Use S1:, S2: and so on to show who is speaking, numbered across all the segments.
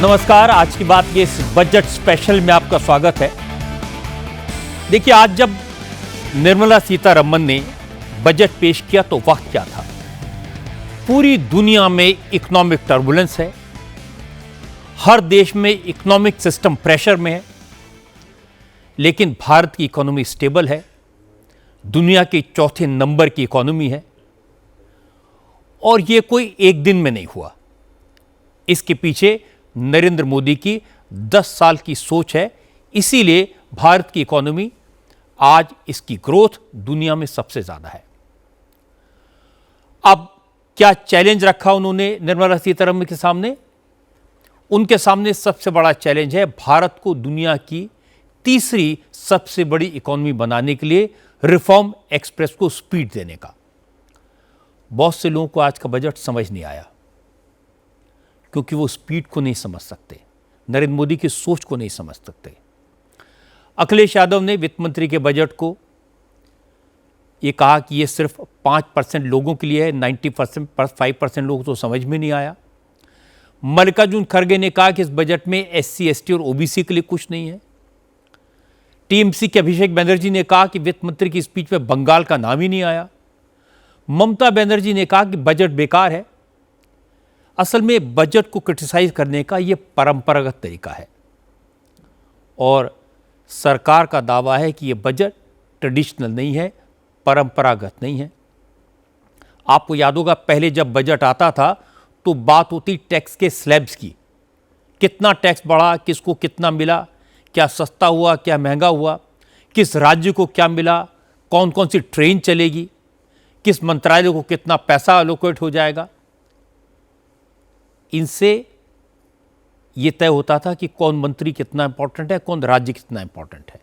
S1: नमस्कार। आज की बात के इस बजट स्पेशल में आपका स्वागत है। देखिए, आज जब निर्मला सीतारमण ने बजट पेश किया तो वक्त क्या था। पूरी दुनिया में इकोनॉमिक टर्बुलेंस है, हर देश में इकोनॉमिक सिस्टम प्रेशर में है, लेकिन भारत की इकोनॉमी स्टेबल है, दुनिया के चौथे नंबर की इकोनॉमी है और यह कोई एक दिन में नहीं हुआ। इसके पीछे नरेंद्र मोदी की 10 साल की सोच है। इसीलिए भारत की इकोनॉमी आज इसकी ग्रोथ दुनिया में सबसे ज्यादा है। अब क्या चैलेंज रखा उन्होंने निर्मला सीतारमण के सामने? उनके सामने सबसे बड़ा चैलेंज है भारत को दुनिया की तीसरी सबसे बड़ी इकोनॉमी बनाने के लिए रिफॉर्म एक्सप्रेस को स्पीड देने का। बहुत से लोगों को आज का बजट समझ नहीं आया क्योंकि वो स्पीड को नहीं समझ सकते, नरेंद्र मोदी की सोच को नहीं समझ सकते। अखिलेश यादव ने वित्त मंत्री के बजट को ये कहा कि ये सिर्फ 5% लोगों के लिए है, 90% 5% लोगों को तो समझ में नहीं आया। मल्लिकार्जुन खड़गे ने कहा कि इस बजट में SC, ST और OBC के लिए कुछ नहीं है। TMC के अभिषेक बनर्जी ने कहा कि वित्त मंत्री की स्पीच में बंगाल का नाम ही नहीं आया। ममता बनर्जी ने कहा कि बजट बेकार है। असल में बजट को क्रिटिसाइज करने का यह परंपरागत तरीका है और सरकार का दावा है कि यह बजट ट्रेडिशनल नहीं है, परंपरागत नहीं है। आपको याद होगा, पहले जब बजट आता था तो बात होती टैक्स के स्लैब्स की। कितना टैक्स बढ़ा, किसको कितना मिला, क्या सस्ता हुआ, क्या महंगा हुआ, किस राज्य को क्या मिला, कौन कौन सी ट्रेन चलेगी, किस मंत्रालय को कितना पैसा एलोकेट हो जाएगा। इनसे यह तय होता था कि कौन मंत्री कितना इंपॉर्टेंट है, कौन राज्य कितना इंपॉर्टेंट है।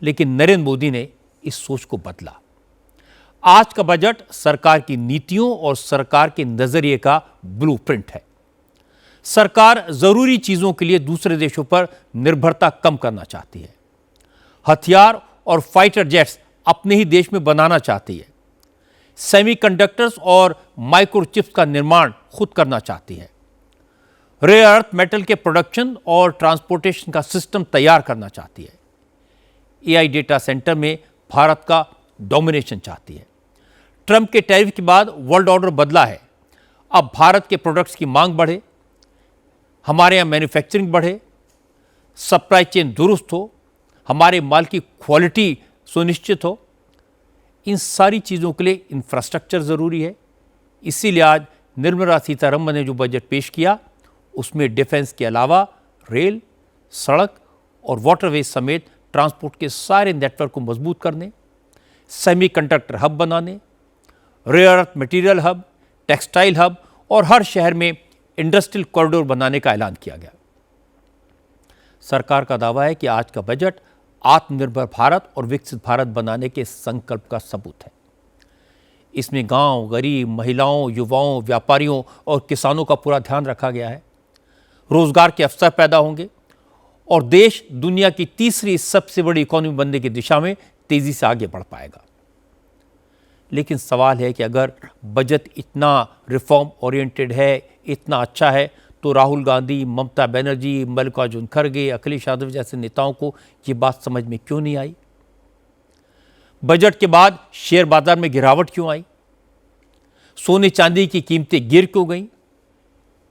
S1: लेकिन नरेंद्र मोदी ने इस सोच को बदला। आज का बजट सरकार की नीतियों और सरकार के नजरिए का ब्लूप्रिंट है। सरकार जरूरी चीजों के लिए दूसरे देशों पर निर्भरता कम करना चाहती है। हथियार और फाइटर जेट्स अपने ही देश में बनाना चाहती है। सेमीकंडक्टर्स और माइक्रोचिप्स का निर्माण खुद करना चाहती है। रेयर अर्थ मेटल के प्रोडक्शन और ट्रांसपोर्टेशन का सिस्टम तैयार करना चाहती है। AI डेटा सेंटर में भारत का डोमिनेशन चाहती है। ट्रंप के टैरिफ के बाद वर्ल्ड ऑर्डर बदला है। अब भारत के प्रोडक्ट्स की मांग बढ़े, हमारे यहां मैन्युफैक्चरिंग बढ़े, सप्लाई चेन दुरुस्त हो, हमारे माल की क्वालिटी सुनिश्चित हो। इन सारी चीज़ों के लिए इंफ्रास्ट्रक्चर ज़रूरी है। इसीलिए आज निर्मला सीतारमण ने जो बजट पेश किया उसमें डिफेंस के अलावा रेल, सड़क और वाटरवेज समेत ट्रांसपोर्ट के सारे नेटवर्क को मजबूत करने, सेमीकंडक्टर हब बनाने, rare earth material hub, textile hub और हर शहर में इंडस्ट्रियल कॉरिडोर बनाने का ऐलान किया गया। सरकार का दावा है कि आज का बजट आत्मनिर्भर भारत और विकसित भारत बनाने के संकल्प का सबूत है। इसमें गांव, गरीब, महिलाओं, युवाओं, व्यापारियों और किसानों का पूरा ध्यान रखा गया है। रोजगार के अवसर पैदा होंगे और देश दुनिया की तीसरी सबसे बड़ी इकोनॉमी बनने की दिशा में तेजी से आगे बढ़ पाएगा। लेकिन सवाल है कि अगर बजट इतना रिफॉर्म ओरिएंटेड है, इतना अच्छा है, तो राहुल गांधी, ममता बनर्जी, मल्लिकार्जुन खड़गे, अखिलेश यादव जैसे नेताओं को ये बात समझ में क्यों नहीं आई? बजट के बाद शेयर बाजार में गिरावट क्यों आई? सोने चांदी की कीमतें गिर क्यों गई?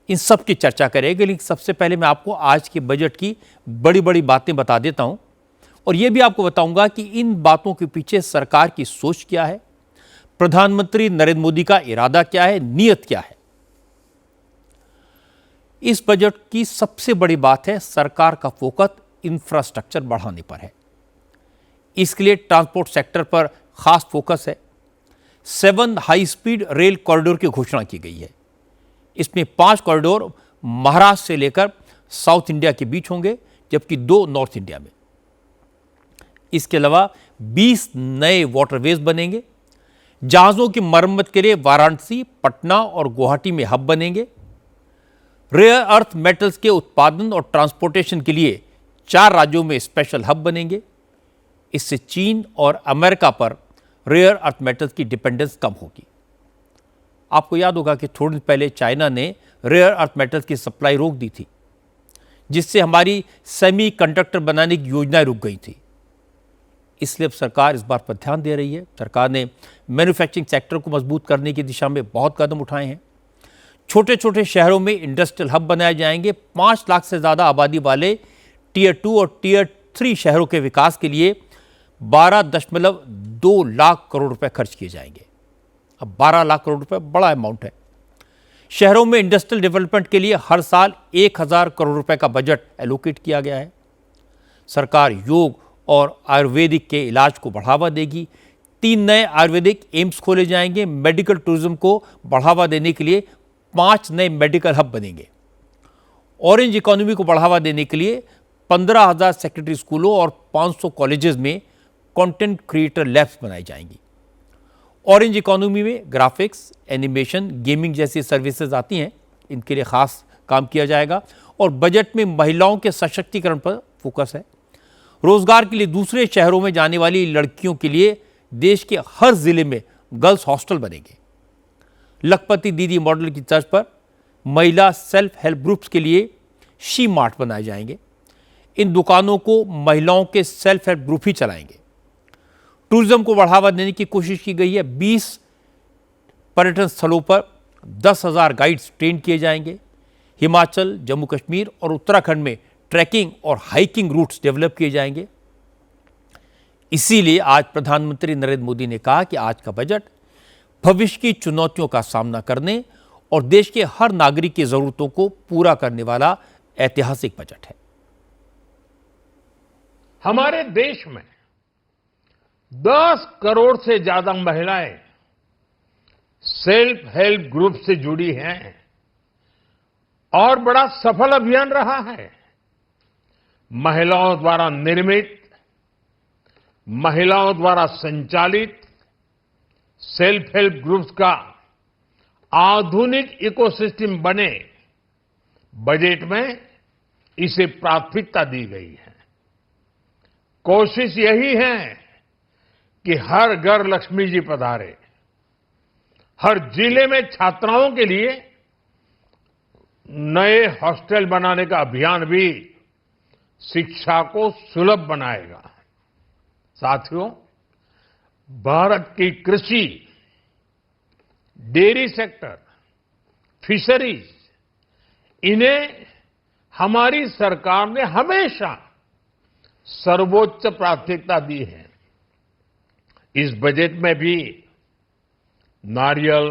S1: इन सब की चर्चा करेंगे, लेकिन सबसे पहले मैं आपको आज के बजट की बड़ी बड़ी बातें बता देता हूं और यह भी आपको बताऊंगा कि इन बातों के पीछे सरकार की सोच क्या है, प्रधानमंत्री नरेंद्र मोदी का इरादा क्या है, नीयत क्या है। इस बजट की सबसे बड़ी बात है सरकार का फोकस इंफ्रास्ट्रक्चर बढ़ाने पर है। इसके लिए ट्रांसपोर्ट सेक्टर पर खास फोकस है। 7 हाई स्पीड रेल कॉरिडोर की घोषणा की गई है। इसमें 5 कॉरिडोर महाराष्ट्र से लेकर साउथ इंडिया के बीच होंगे, जबकि 2 नॉर्थ इंडिया में। इसके अलावा 20 नए वाटरवेज बनेंगे। जहाजों की मरम्मत के लिए वाराणसी, पटना और गुवाहाटी में हब बनेंगे। रेयर अर्थ मेटल्स के उत्पादन और ट्रांसपोर्टेशन के लिए 4 राज्यों में स्पेशल हब बनेंगे। इससे चीन और अमेरिका पर रेयर अर्थ मेटल्स की डिपेंडेंस कम होगी। आपको याद होगा कि थोड़ी दिन पहले चाइना ने रेयर अर्थ मेटल्स की सप्लाई रोक दी थी, जिससे हमारी सेमीकंडक्टर बनाने की योजनाएं रुक गई थी। इसलिए अब सरकार इस बात पर ध्यान दे रही है। सरकार ने मैन्युफैक्चरिंग सेक्टर को मजबूत करने की दिशा में बहुत कदम उठाए हैं। छोटे छोटे शहरों में इंडस्ट्रियल हब बनाए जाएंगे। 5 लाख से ज़्यादा आबादी वाले टियर 2 और टियर 3 शहरों के विकास के लिए 12.2 लाख करोड़ रुपए खर्च किए जाएंगे। अब 12 लाख करोड़ रुपए बड़ा अमाउंट है। शहरों में इंडस्ट्रियल डेवलपमेंट के लिए हर साल 1000 करोड़ रुपए का बजट एलोकेट किया गया है। सरकार योग और आयुर्वेदिक के इलाज को बढ़ावा देगी। 3 नए आयुर्वेदिक एम्स खोले जाएंगे। मेडिकल टूरिज्म को बढ़ावा देने के लिए 5 नए मेडिकल हब बनेंगे। ऑरेंज इकोनॉमी को बढ़ावा देने के लिए 15,000 सेकेंडरी स्कूलों और 500 कॉलेजेस में कंटेंट क्रिएटर लैब्स बनाई जाएंगी। ऑरेंज इकोनॉमी में ग्राफिक्स, एनिमेशन, गेमिंग जैसी सर्विसेज आती हैं, इनके लिए खास काम किया जाएगा। और बजट में महिलाओं के सशक्तिकरण पर फोकस है। रोजगार के लिए दूसरे शहरों में जाने वाली लड़कियों के लिए देश के हर जिले में गर्ल्स हॉस्टल बनेंगे। लखपति दीदी मॉडल की तर्ज पर महिला सेल्फ हेल्प ग्रुप्स के लिए शी मार्ट बनाए जाएंगे। इन दुकानों को महिलाओं के सेल्फ हेल्प ग्रुप ही चलाएंगे। टूरिज्म को बढ़ावा देने की कोशिश की गई है। 20 पर्यटन स्थलों पर 10,000 गाइड्स ट्रेन किए जाएंगे। हिमाचल, जम्मू कश्मीर और उत्तराखंड में ट्रैकिंग और हाइकिंग रूट्स डेवलप किए जाएंगे। इसीलिए आज प्रधानमंत्री नरेंद्र मोदी ने कहा कि आज का बजट भविष्य की चुनौतियों का सामना करने और देश के हर नागरिक की जरूरतों को पूरा करने वाला ऐतिहासिक बजट है।
S2: हमारे देश में 10 करोड़ से ज्यादा महिलाएं सेल्फ हेल्प ग्रुप से जुड़ी हैं और बड़ा सफल अभियान रहा है। महिलाओं द्वारा निर्मित, महिलाओं द्वारा संचालित सेल्फ हेल्प ग्रुप्स का आधुनिक इकोसिस्टम बने, बजट में इसे प्राथमिकता दी गई है। कोशिश यही है कि हर घर लक्ष्मी जी पधारे। हर जिले में छात्राओं के लिए नए हॉस्टल बनाने का अभियान भी शिक्षा को सुलभ बनाएगा। साथियों, भारत की कृषि, डेयरी सेक्टर, फिशरीज, इन्हें हमारी सरकार ने हमेशा सर्वोच्च प्राथमिकता दी है। इस बजट में भी नारियल,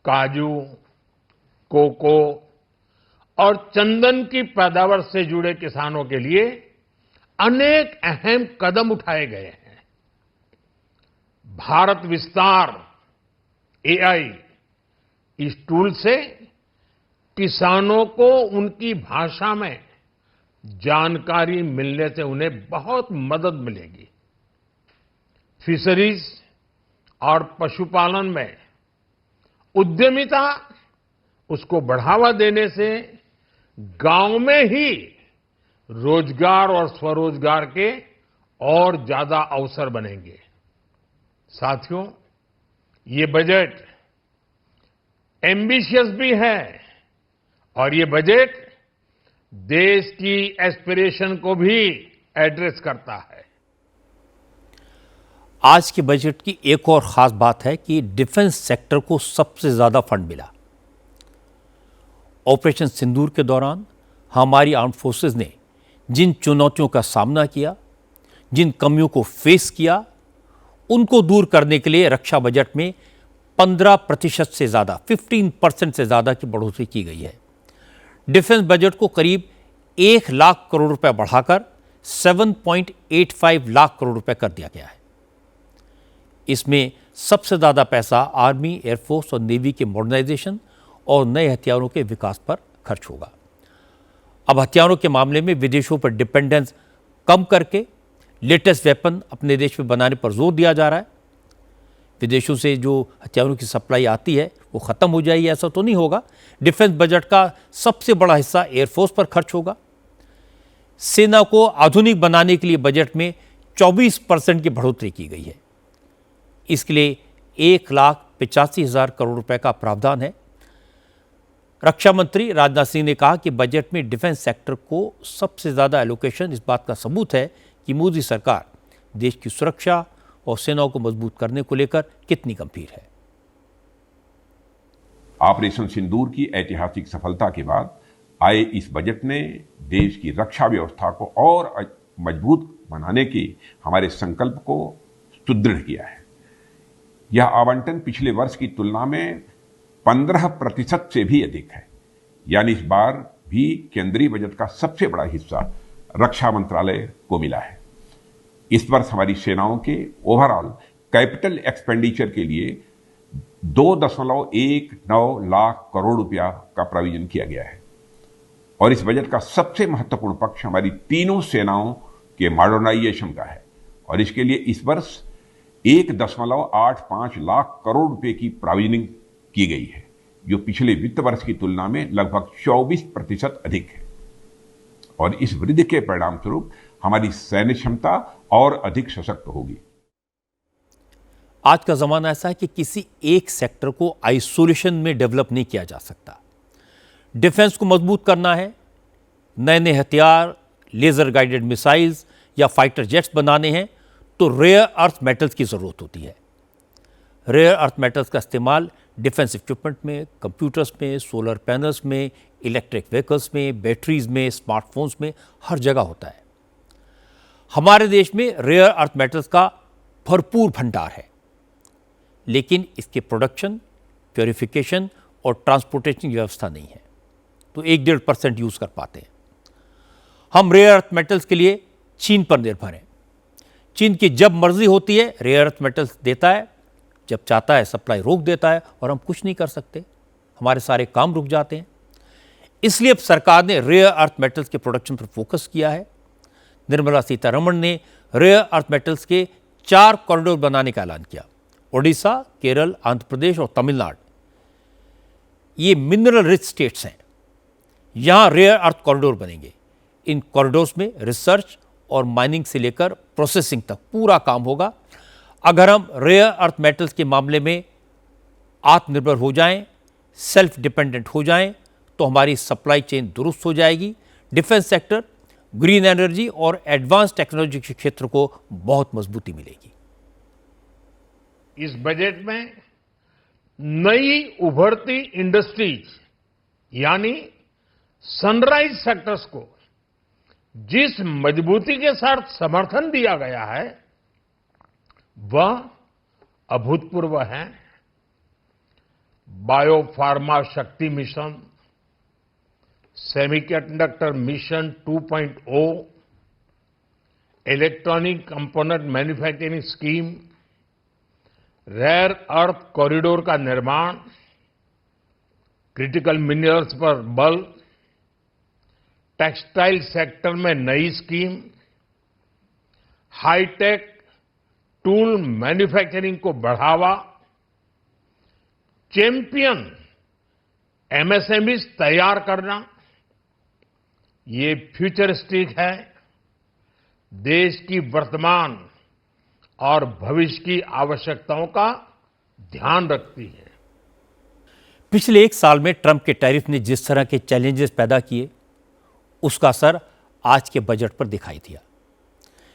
S2: काजू, कोको और चंदन की पैदावार से जुड़े किसानों के लिए अनेक अहम कदम उठाए गए हैं। भारत विस्तार एआई, इस टूल से किसानों को उनकी भाषा में जानकारी मिलने से उन्हें बहुत मदद मिलेगी। फिशरीज और पशुपालन में उद्यमिता, उसको बढ़ावा देने से गांव में ही रोजगार और स्वरोजगार के और ज्यादा अवसर बनेंगे। साथियों, ये बजट एम्बिशियस भी है और ये बजट देश की एस्पिरेशन को भी एड्रेस करता है।
S1: आज के बजट की एक और खास बात है कि डिफेंस सेक्टर को सबसे ज्यादा फंड मिला। ऑपरेशन सिंदूर के दौरान हमारी आर्म्ड फोर्सेस ने जिन चुनौतियों का सामना किया, जिन कमियों को फेस किया, उनको दूर करने के लिए रक्षा बजट में 15% से ज़्यादा 15% से ज़्यादा की बढ़ोतरी की गई है। डिफेंस बजट को करीब 1 लाख करोड़ रुपए बढ़ाकर 7.85 लाख करोड़ रुपए कर दिया गया है। इसमें सबसे ज़्यादा पैसा आर्मी, एयरफोर्स और नेवी के मॉडर्नाइजेशन और नए हथियारों के विकास पर खर्च होगा। अब हथियारों के मामले में विदेशों पर डिपेंडेंस कम करके लेटेस्ट वेपन अपने देश में बनाने पर जोर दिया जा रहा है। विदेशों से जो हथियारों की सप्लाई आती है वो ख़त्म हो जाएगी, ऐसा तो नहीं होगा। डिफेंस बजट का सबसे बड़ा हिस्सा एयरफोर्स पर खर्च होगा। सेना को आधुनिक बनाने के लिए बजट में 24% की बढ़ोतरी की गई है। इसके लिए 1,85,000 करोड़ रुपए का प्रावधान है। रक्षा मंत्री राजनाथ सिंह ने कहा कि बजट में डिफेंस सेक्टर को सबसे ज़्यादा एलोकेशन इस बात का सबूत है कि मोदी सरकार देश की सुरक्षा और सेनाओं को मजबूत करने को लेकर कितनी गंभीर है।
S3: ऑपरेशन सिंदूर की ऐतिहासिक सफलता के बाद आए इस बजट ने देश की रक्षा व्यवस्था को और मजबूत बनाने के हमारे संकल्प को सुदृढ़ किया है। यह आवंटन पिछले वर्ष की तुलना में 15% से भी अधिक है, यानी इस बार भी केंद्रीय बजट का सबसे बड़ा हिस्सा रक्षा मंत्रालय को मिला है। इस वर्ष हमारी सेनाओं के ओवरऑल कैपिटल एक्सपेंडिचर के लिए 2.19 लाख करोड़ रुपया का प्रोविजन किया गया है और इस बजट का सबसे महत्वपूर्ण पक्ष हमारी तीनों सेनाओं के मॉडर्नाइजेशन का है और इसके लिए इस वर्ष 1.85 लाख करोड़ रुपए की प्रोविजनिंग की गई है, जो पिछले वित्त वर्ष की तुलना में लगभग 24% अधिक है और इस वृद्धि के परिणाम स्वरूप हमारी सैन्य क्षमता और अधिक सशक्त होगी।
S1: आज का जमाना ऐसा है कि किसी एक सेक्टर को आइसोलेशन में डेवलप नहीं किया जा सकता। डिफेंस को मजबूत करना है, नए नए हथियार, लेजर गाइडेड मिसाइल्स या फाइटर जेट्स बनाने हैं तो रेयर अर्थ मेटल्स की ज़रूरत होती है। रेयर अर्थ मेटल्स का इस्तेमाल डिफेंस इक्विपमेंट में, कंप्यूटर्स में, सोलर पैनल्स में, इलेक्ट्रिक व्हीकल्स में, बैटरीज में, स्मार्टफोन्स में, हर जगह होता है। हमारे देश में रेयर अर्थ मेटल्स का भरपूर भंडार है, लेकिन इसके प्रोडक्शन, प्योरिफिकेशन और ट्रांसपोर्टेशन की व्यवस्था नहीं है, तो 1-1.5% यूज़ कर पाते हैं। हम रेयर अर्थ मेटल्स के लिए चीन पर निर्भर हैं। चीन की जब मर्जी होती है रेयर अर्थ मेटल्स देता है, जब चाहता है सप्लाई रोक देता है और हम कुछ नहीं कर सकते, हमारे सारे काम रुक जाते हैं। इसलिए अब सरकार ने रेयर अर्थ मेटल्स के प्रोडक्शन पर फोकस किया है। निर्मला सीतारमण ने रेयर अर्थ मेटल्स के 4 कॉरिडोर बनाने का ऐलान किया। ओडिशा, केरल, आंध्र प्रदेश और तमिलनाडु, ये मिनरल रिच स्टेट्स हैं। यहाँ रेयर अर्थ कॉरिडोर बनेंगे। इन कॉरिडोर्स में रिसर्च और माइनिंग से लेकर प्रोसेसिंग तक पूरा काम होगा। अगर हम रेयर अर्थ मेटल्स के मामले में आत्मनिर्भर हो जाएं, सेल्फ डिपेंडेंट हो जाएं, तो हमारी सप्लाई चेन दुरुस्त हो जाएगी। डिफेंस सेक्टर, ग्रीन एनर्जी और एडवांस टेक्नोलॉजी के क्षेत्र को बहुत मजबूती मिलेगी।
S2: इस बजट में नई उभरती इंडस्ट्रीज यानी सनराइज सेक्टर्स को जिस मजबूती के साथ समर्थन दिया गया है वह अभूतपूर्व है। Biopharma Shakti mission, semiconductor mission 2.0, electronic component manufacturing scheme, rare earth corridor का निर्माण, क्रिटिकल मिनरल्स पर बल, टेक्सटाइल सेक्टर में नई स्कीम, हाईटेक टूल मैन्युफैक्चरिंग को बढ़ावा, चैंपियन एमएसएमईज तैयार करना, ये फ्यूचरिस्टिक है, देश की वर्तमान और भविष्य की आवश्यकताओं का ध्यान रखती है।
S1: पिछले 1 साल में ट्रंप के टैरिफ ने जिस तरह के चैलेंजेस पैदा किए, उसका असर आज के बजट पर दिखाई दिया।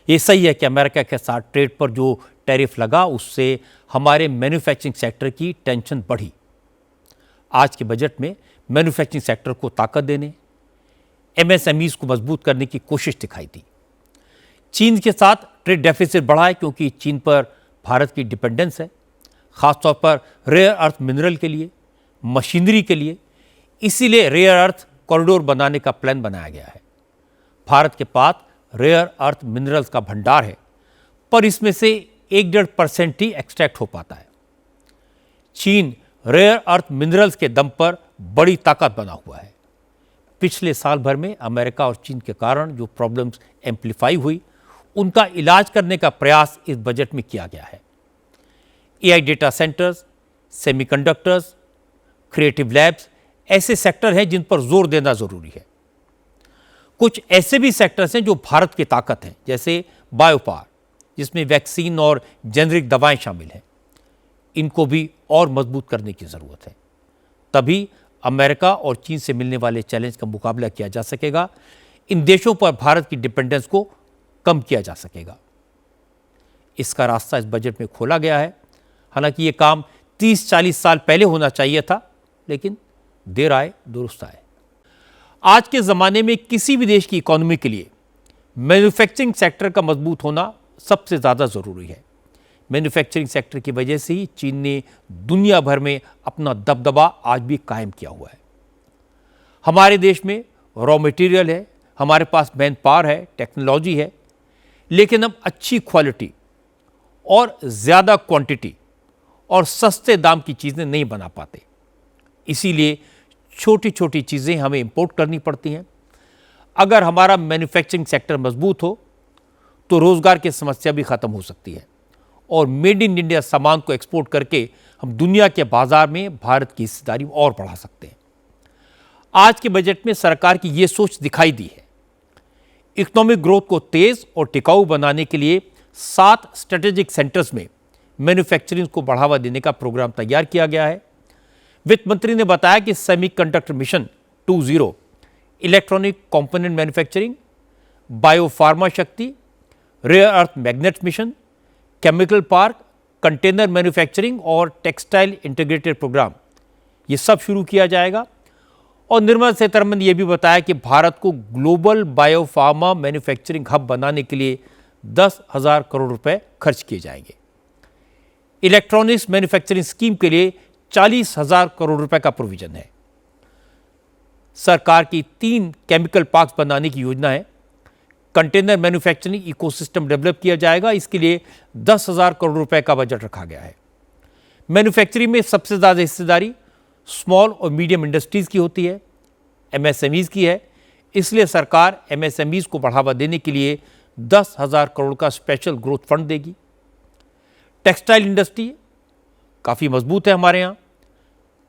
S1: ये सही है कि अमेरिका के साथ ट्रेड पर जो टैरिफ लगा उससे हमारे मैन्युफैक्चरिंग सेक्टर की टेंशन बढ़ी। आज के बजट में मैन्युफैक्चरिंग सेक्टर को ताकत देने, एमएसएमईज को मजबूत करने की कोशिश दिखाई दी। चीन के साथ ट्रेड डेफिसिट बढ़ा है क्योंकि चीन पर भारत की डिपेंडेंस है, खासतौर पर रेयर अर्थ मिनरल के लिए, मशीनरी के लिए। इसीलिए रेयर अर्थ कॉरिडोर बनाने का प्लान बनाया गया है। भारत के पास रेयर अर्थ मिनरल्स का भंडार है, पर इसमें से 1-1.5% ही एक्सट्रैक्ट हो पाता है। चीन रेयर अर्थ मिनरल्स के दम पर बड़ी ताकत बना हुआ है। पिछले साल भर में अमेरिका और चीन के कारण जो प्रॉब्लम्स एम्प्लीफाई हुई, उनका इलाज करने का प्रयास इस बजट में किया गया है। AI data centres, semiconductors, creative labs ऐसे सेक्टर हैं जिन पर जोर देना जरूरी है। कुछ ऐसे भी सेक्टर्स हैं जो भारत की ताकत हैं, जैसे बायोपार, जिसमें वैक्सीन और जेनरिक दवाएं शामिल हैं। इनको भी और मजबूत करने की जरूरत है, तभी अमेरिका और चीन से मिलने वाले चैलेंज का मुकाबला किया जा सकेगा। इन देशों पर भारत की डिपेंडेंस को कम किया जा सकेगा। इसका रास्ता इस बजट में खोला गया है। हालांकि ये काम 30-40 साल पहले होना चाहिए था, लेकिन देर आए दुरुस्त आए। आज के ज़माने में किसी भी देश की इकोनॉमी के लिए मैन्युफैक्चरिंग सेक्टर का मजबूत होना सबसे ज़्यादा ज़रूरी है। मैन्युफैक्चरिंग सेक्टर की वजह से ही चीन ने दुनिया भर में अपना दबदबा आज भी कायम किया हुआ है। हमारे देश में रॉ मटेरियल है, हमारे पास मैन पावर है, टेक्नोलॉजी है, लेकिन अब अच्छी क्वालिटी और ज़्यादा क्वांटिटी और सस्ते दाम की चीज़ें नहीं बना पाते। इसीलिए छोटी छोटी चीज़ें हमें इंपोर्ट करनी पड़ती हैं। अगर हमारा मैन्युफैक्चरिंग सेक्टर मजबूत हो तो रोज़गार की समस्या भी ख़त्म हो सकती है और मेड इन इंडिया सामान को एक्सपोर्ट करके हम दुनिया के बाजार में भारत की हिस्सेदारी और बढ़ा सकते हैं। आज के बजट में सरकार की ये सोच दिखाई दी है। इकोनॉमिक ग्रोथ को तेज और टिकाऊ बनाने के लिए 7 स्ट्रेटेजिक सेंटर्स में मैन्युफैक्चरिंग को बढ़ावा देने का प्रोग्राम तैयार किया गया है। वित्त मंत्री ने बताया कि semiconductor mission 2.0, electronic component manufacturing, biopharma Shakti, rare earth magnets mission, chemical park, container manufacturing और टेक्सटाइल इंटीग्रेटेड प्रोग्राम, ये सब शुरू किया जाएगा। और निर्मला सीतारमण ने यह भी बताया कि भारत को ग्लोबल बायोफार्मा मैन्युफैक्चरिंग हब बनाने के लिए 10,000 करोड़ रुपए खर्च किए जाएंगे। इलेक्ट्रॉनिक्स मैन्युफैक्चरिंग स्कीम के लिए 40,000 करोड़ रुपए का प्रोविजन है। सरकार की 3 केमिकल पार्क्स बनाने की योजना है। कंटेनर मैन्युफैक्चरिंग इकोसिस्टम डेवलप किया जाएगा, इसके लिए 10,000 करोड़ रुपए का बजट रखा गया है। मैन्युफैक्चरिंग में सबसे ज़्यादा हिस्सेदारी स्मॉल और मीडियम इंडस्ट्रीज़ की होती है, एमएसएमईज़ की है। इसलिए सरकार एमएसएमईज़ को बढ़ावा देने के लिए 10,000 करोड़ का स्पेशल ग्रोथ फंड देगी। टेक्सटाइल इंडस्ट्री काफ़ी मजबूत है हमारे यहाँ,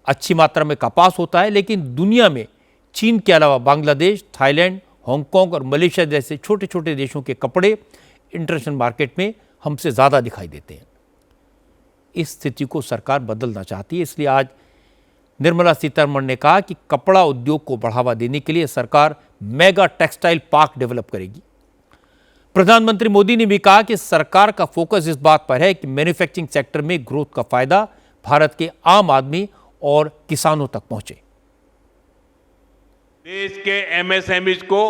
S1: अच्छी मात्रा में कपास होता है, लेकिन दुनिया में चीन के अलावा बांग्लादेश, थाईलैंड, हांगकांग और मलेशिया जैसे छोटे छोटे देशों के कपड़े इंटरनेशनल मार्केट में हमसे ज़्यादा दिखाई देते हैं। इस स्थिति को सरकार बदलना चाहती है। इसलिए आज निर्मला सीतारमण ने कहा कि कपड़ा उद्योग को बढ़ावा देने के लिए सरकार मेगा टेक्सटाइल पार्क डेवलप करेगी। प्रधानमंत्री मोदी ने भी कहा कि सरकार का फोकस इस बात पर है कि मैन्युफैक्चरिंग सेक्टर में ग्रोथ का फायदा भारत के आम आदमी और किसानों तक पहुंचे।
S2: देश के एमएसएमईज को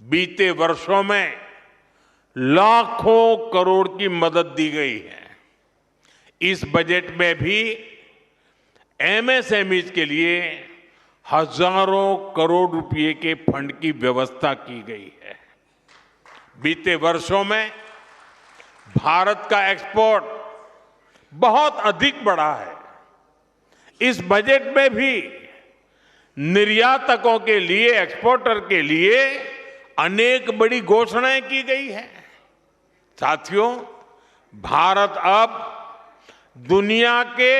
S2: बीते वर्षों में लाखों करोड़ की मदद दी गई है। इस बजट में भी एमएसएमईज के लिए हजारों करोड़ रुपए के फंड की व्यवस्था की गई है। बीते वर्षों में भारत का एक्सपोर्ट बहुत अधिक बढ़ा है। इस बजट में भी निर्यातकों के लिए, एक्सपोर्टर के लिए अनेक बड़ी घोषणाएं की गई हैं। साथियों, भारत अब दुनिया के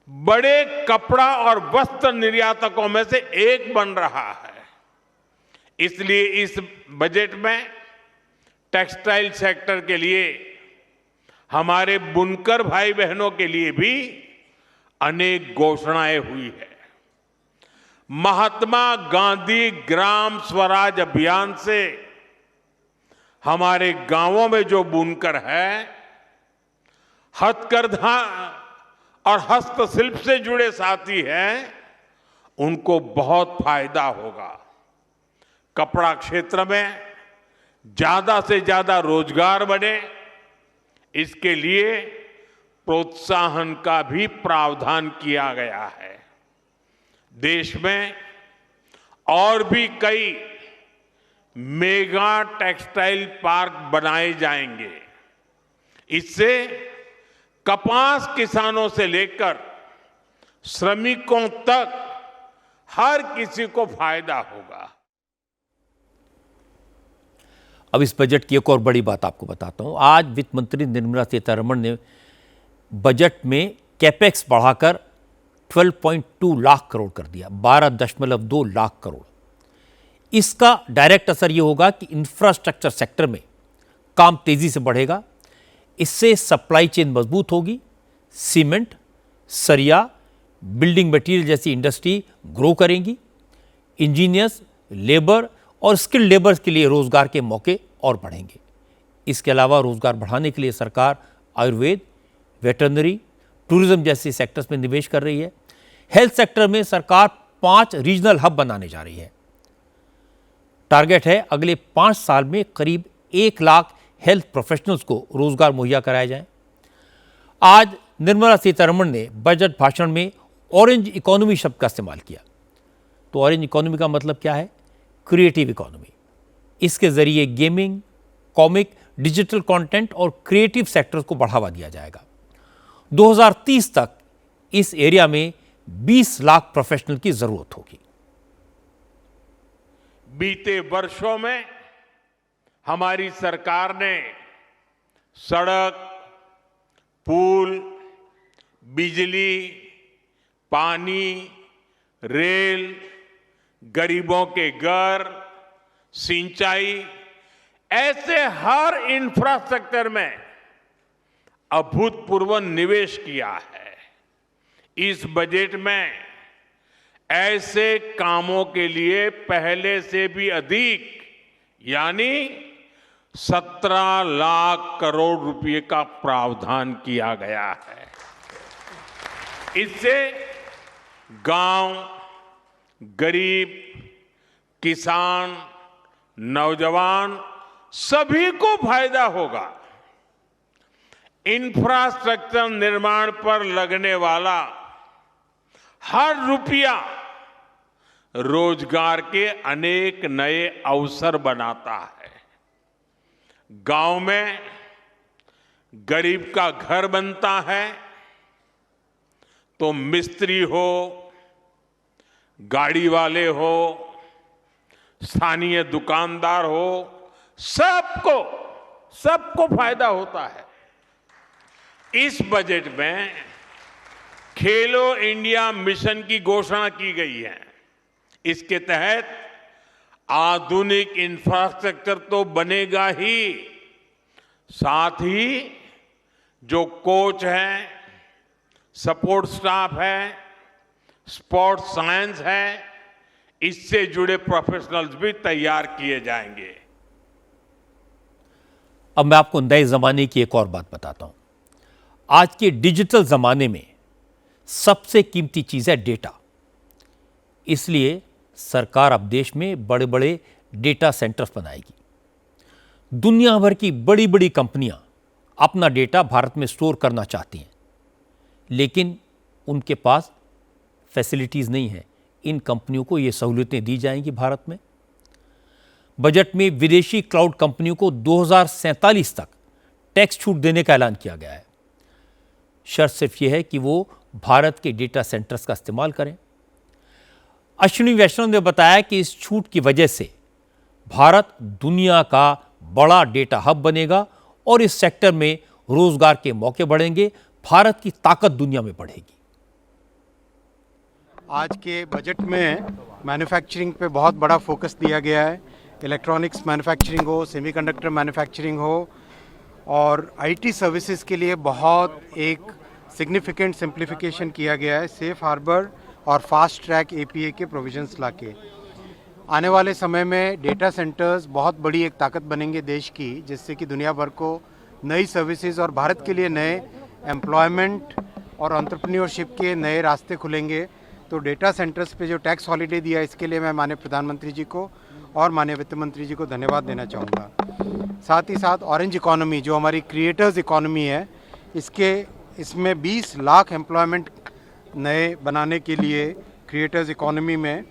S2: बड़े कपड़ा और वस्त्र निर्यातकों में से एक बन रहा है। इसलिए इस बजट में टेक्सटाइल सेक्टर के लिए, हमारे बुनकर भाई बहनों के लिए भी अनेक घोषणाएं हुई है। महात्मा गांधी ग्राम स्वराज अभियान से हमारे गांवों में जो बुनकर है, हथकरघा और हस्तशिल्प से जुड़े साथी हैं, उनको बहुत फायदा होगा। कपड़ा क्षेत्र में ज्यादा से ज्यादा रोजगार बने, इसके लिए प्रोत्साहन का भी प्रावधान किया गया है। देश में और भी कई मेगा टेक्सटाइल पार्क बनाए जाएंगे। इससे कपास किसानों से लेकर श्रमिकों तक हर किसी को फायदा होगा।
S1: अब इस बजट की एक और बड़ी बात आपको बताता हूं। आज वित्त मंत्री निर्मला सीतारमण ने बजट में कैपेक्स बढ़ाकर 12.2 लाख करोड़ कर दिया, 12.2 लाख करोड़। इसका डायरेक्ट असर यह होगा कि इंफ्रास्ट्रक्चर सेक्टर में काम तेजी से बढ़ेगा। इससे सप्लाई चेन मजबूत होगी। सीमेंट, सरिया, बिल्डिंग मटेरियल जैसी इंडस्ट्री ग्रो करेंगी। इंजीनियर्स, लेबर और स्किल्ड लेबर्स के लिए रोजगार के मौके और बढ़ेंगे। इसके अलावा रोजगार बढ़ाने के लिए सरकार आयुर्वेद, वेटरनरी, टूरिज्म जैसे सेक्टर्स में निवेश कर रही है। हेल्थ सेक्टर में सरकार 5 रीजनल हब बनाने जा रही है। टारगेट है अगले 5 साल में करीब 1 लाख हेल्थ प्रोफेशनल्स को रोजगार मुहैया कराया जाए। आज निर्मला सीतारमण ने बजट भाषण में ऑरेंज इकोनॉमी शब्द का इस्तेमाल किया। तो ऑरेंज इकोनॉमी का मतलब क्या है? Creative economy. इसके जरिए गेमिंग, कॉमिक, डिजिटल कंटेंट और क्रिएटिव सेक्टर्स को बढ़ावा दिया जाएगा। 2030 तक इस एरिया में 20 लाख प्रोफेशनल की जरूरत होगी।
S2: बीते वर्षों में हमारी सरकार ने सड़क, पुल, बिजली, पानी, रेल, गरीबों के घर, सिंचाई, ऐसे हर इंफ्रास्ट्रक्चर में अभूतपूर्व निवेश किया है। इस बजट में ऐसे कामों के लिए पहले से भी अधिक यानी 17 लाख करोड़ रुपए का प्रावधान किया गया है। इससे गांव, गरीब, किसान, नौजवान सभी को फायदा होगा। इंफ्रास्ट्रक्चर निर्माण पर लगने वाला हर रुपया रोजगार के अनेक नए अवसर बनाता है। गांव में गरीब का घर बनता है तो मिस्त्री हो, गाड़ी वाले हो, स्थानीय दुकानदार हो, सबको फायदा होता है। इस बजट में खेलो इंडिया मिशन की घोषणा की गई है। इसके तहत आधुनिक इंफ्रास्ट्रक्चर तो बनेगा ही, साथ ही जो कोच हैं, सपोर्ट स्टाफ है, स्पोर्ट्स साइंस है, इससे जुड़े प्रोफेशनल्स भी तैयार किए जाएंगे।
S1: अब मैं आपको नए जमाने की एक और बात बताता हूं। आज के डिजिटल जमाने में सबसे कीमती चीज है डेटा। इसलिए सरकार अब देश में बड़े बड़े डेटा सेंटर्स बनाएगी। दुनिया भर की बड़ी बड़ी कंपनियां अपना डेटा भारत में स्टोर करना चाहती हैं, लेकिन उनके पास फैसिलिटीज नहीं है। इन कंपनियों को ये सहूलियतें दी जाएंगी भारत में। बजट में विदेशी क्लाउड कंपनियों को 2047 तक टैक्स छूट देने का ऐलान किया गया है। शर्त सिर्फ यह है कि वो भारत के डेटा सेंटर्स का इस्तेमाल करें। अश्विनी वैष्णव ने बताया कि इस छूट की वजह से भारत दुनिया का बड़ा डेटा हब बनेगा और इस सेक्टर में रोजगार के मौके बढ़ेंगे। भारत की ताकत दुनिया में बढ़ेगी।
S4: आज के बजट में मैन्युफैक्चरिंग पे बहुत बड़ा फोकस दिया गया है। इलेक्ट्रॉनिक्स मैन्युफैक्चरिंग हो, सेमीकंडक्टर मैन्युफैक्चरिंग हो और आईटी सर्विसेज के लिए बहुत एक सिग्निफिकेंट सिंप्लीफिकेशन किया गया है। सेफ हार्बर और फास्ट ट्रैक एपीए के प्रोविजंस लाके आने वाले समय में डेटा सेंटर्स बहुत बड़ी एक ताकत बनेंगे देश की, जिससे कि दुनिया भर को नई सर्विसेज और भारत के लिए नए एम्प्लॉयमेंट और एंटरप्रेन्योरशिप के नए रास्ते खुलेंगे। तो डेटा सेंटर्स पे जो टैक्स हॉलीडे दिया, इसके लिए मैं माननीय प्रधानमंत्री जी को और माननीय वित्त मंत्री जी को धन्यवाद देना चाहूँगा। साथ ही साथ ऑरेंज इकोनॉमी जो हमारी क्रिएटर्स इकोनॉमी है, इसमें 20 लाख एम्प्लॉयमेंट नए बनाने के लिए क्रिएटर्स इकोनॉमी में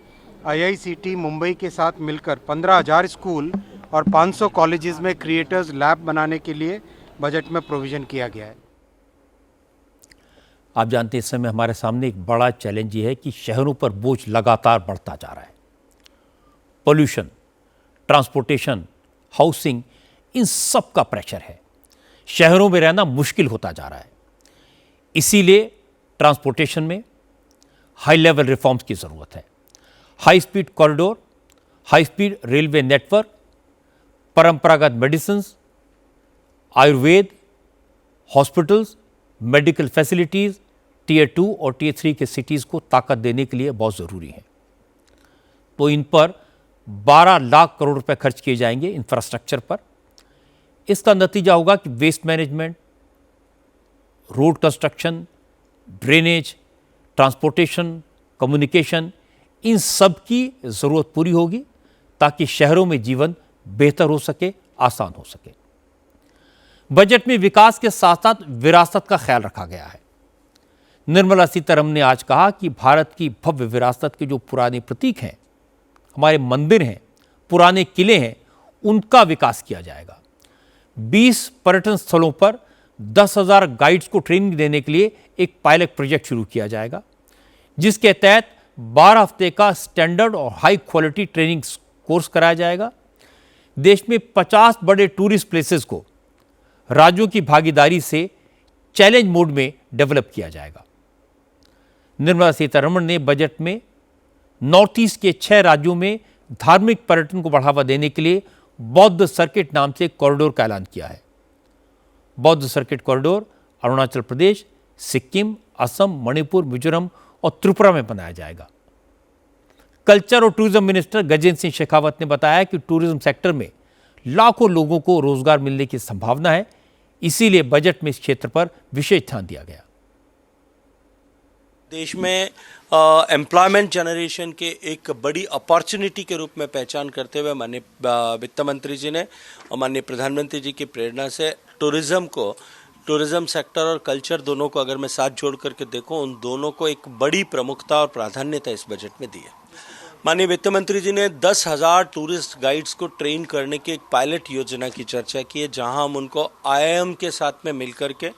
S4: आईआईसीटी मुंबई के साथ मिलकर 15,000 स्कूल और 500 कॉलेजेस में क्रिएटर्स लैब बनाने के लिए बजट में प्रोविज़न किया गया है।
S1: आप जानते हैं इस समय हमारे सामने एक बड़ा चैलेंज ये है कि शहरों पर बोझ लगातार बढ़ता जा रहा है। पोल्यूशन, ट्रांसपोर्टेशन, हाउसिंग, इन सब का प्रेशर है। शहरों में रहना मुश्किल होता जा रहा है। इसीलिए ट्रांसपोर्टेशन में हाई लेवल रिफॉर्म्स की ज़रूरत है। High speed corridor, high speed railway network, परंपरागत medicine, Ayurveda, hospitals, medical facilities, tier 2 और टियर 3 के सिटीज़ को ताकत देने के लिए बहुत ज़रूरी है। तो इन पर 12 लाख करोड़ रुपए खर्च किए जाएंगे इंफ्रास्ट्रक्चर पर। इसका नतीजा होगा कि waste management, road construction, drainage, transportation, communication, इन सब की ज़रूरत पूरी होगी ताकि शहरों में जीवन बेहतर हो सके, आसान हो सके। बजट में विकास के साथ साथ विरासत का ख्याल रखा गया है। निर्मला सीतारमण ने आज कहा कि भारत की भव्य विरासत के जो पुराने प्रतीक हैं, हमारे मंदिर हैं, पुराने किले हैं, उनका विकास किया जाएगा। 20 पर्यटन स्थलों पर 10,000 गाइड्स को ट्रेनिंग देने के लिए एक पायलट प्रोजेक्ट शुरू किया जाएगा, जिसके तहत 12 हफ्ते का स्टैंडर्ड और हाई क्वालिटी ट्रेनिंग कोर्स कराया जाएगा। देश में 50 बड़े टूरिस्ट प्लेसेस को राज्यों की भागीदारी से चैलेंज मोड में डेवलप किया जाएगा। निर्मला सीतारमण ने बजट में नॉर्थ ईस्ट के 6 राज्यों में धार्मिक पर्यटन को बढ़ावा देने के लिए बौद्ध सर्किट नाम से कॉरिडोर का ऐलान किया है। बौद्ध सर्किट कॉरिडोर अरुणाचल प्रदेश, सिक्किम, असम, मणिपुर, मिजोरम और त्रिपुरा में बनाया जाएगा। कल्चर और टूरिज्म मिनिस्टर गजेंद्र सिंह शेखावत ने बताया कि टूरिज्म सेक्टर में लाखों लोगों को रोजगार मिलने की संभावना है, इसीलिए बजट में इस क्षेत्र पर विशेष ध्यान दिया गया।
S5: देश में एम्प्लॉयमेंट जनरेशन के एक बड़ी अपॉर्चुनिटी के रूप में पहचान करते हुए माननीय वित्त मंत्री जी ने और माननीय प्रधानमंत्री जी की प्रेरणा से टूरिज्म सेक्टर और कल्चर दोनों को अगर मैं साथ जोड़ करके देखूं, उन दोनों को एक बड़ी प्रमुखता और प्राधान्यता इस बजट में दी है। माननीय वित्त मंत्री जी ने 10,000 टूरिस्ट गाइड्स को ट्रेन करने की एक पायलट योजना की चर्चा की है, जहां हम उनको IIM के साथ में मिलकर के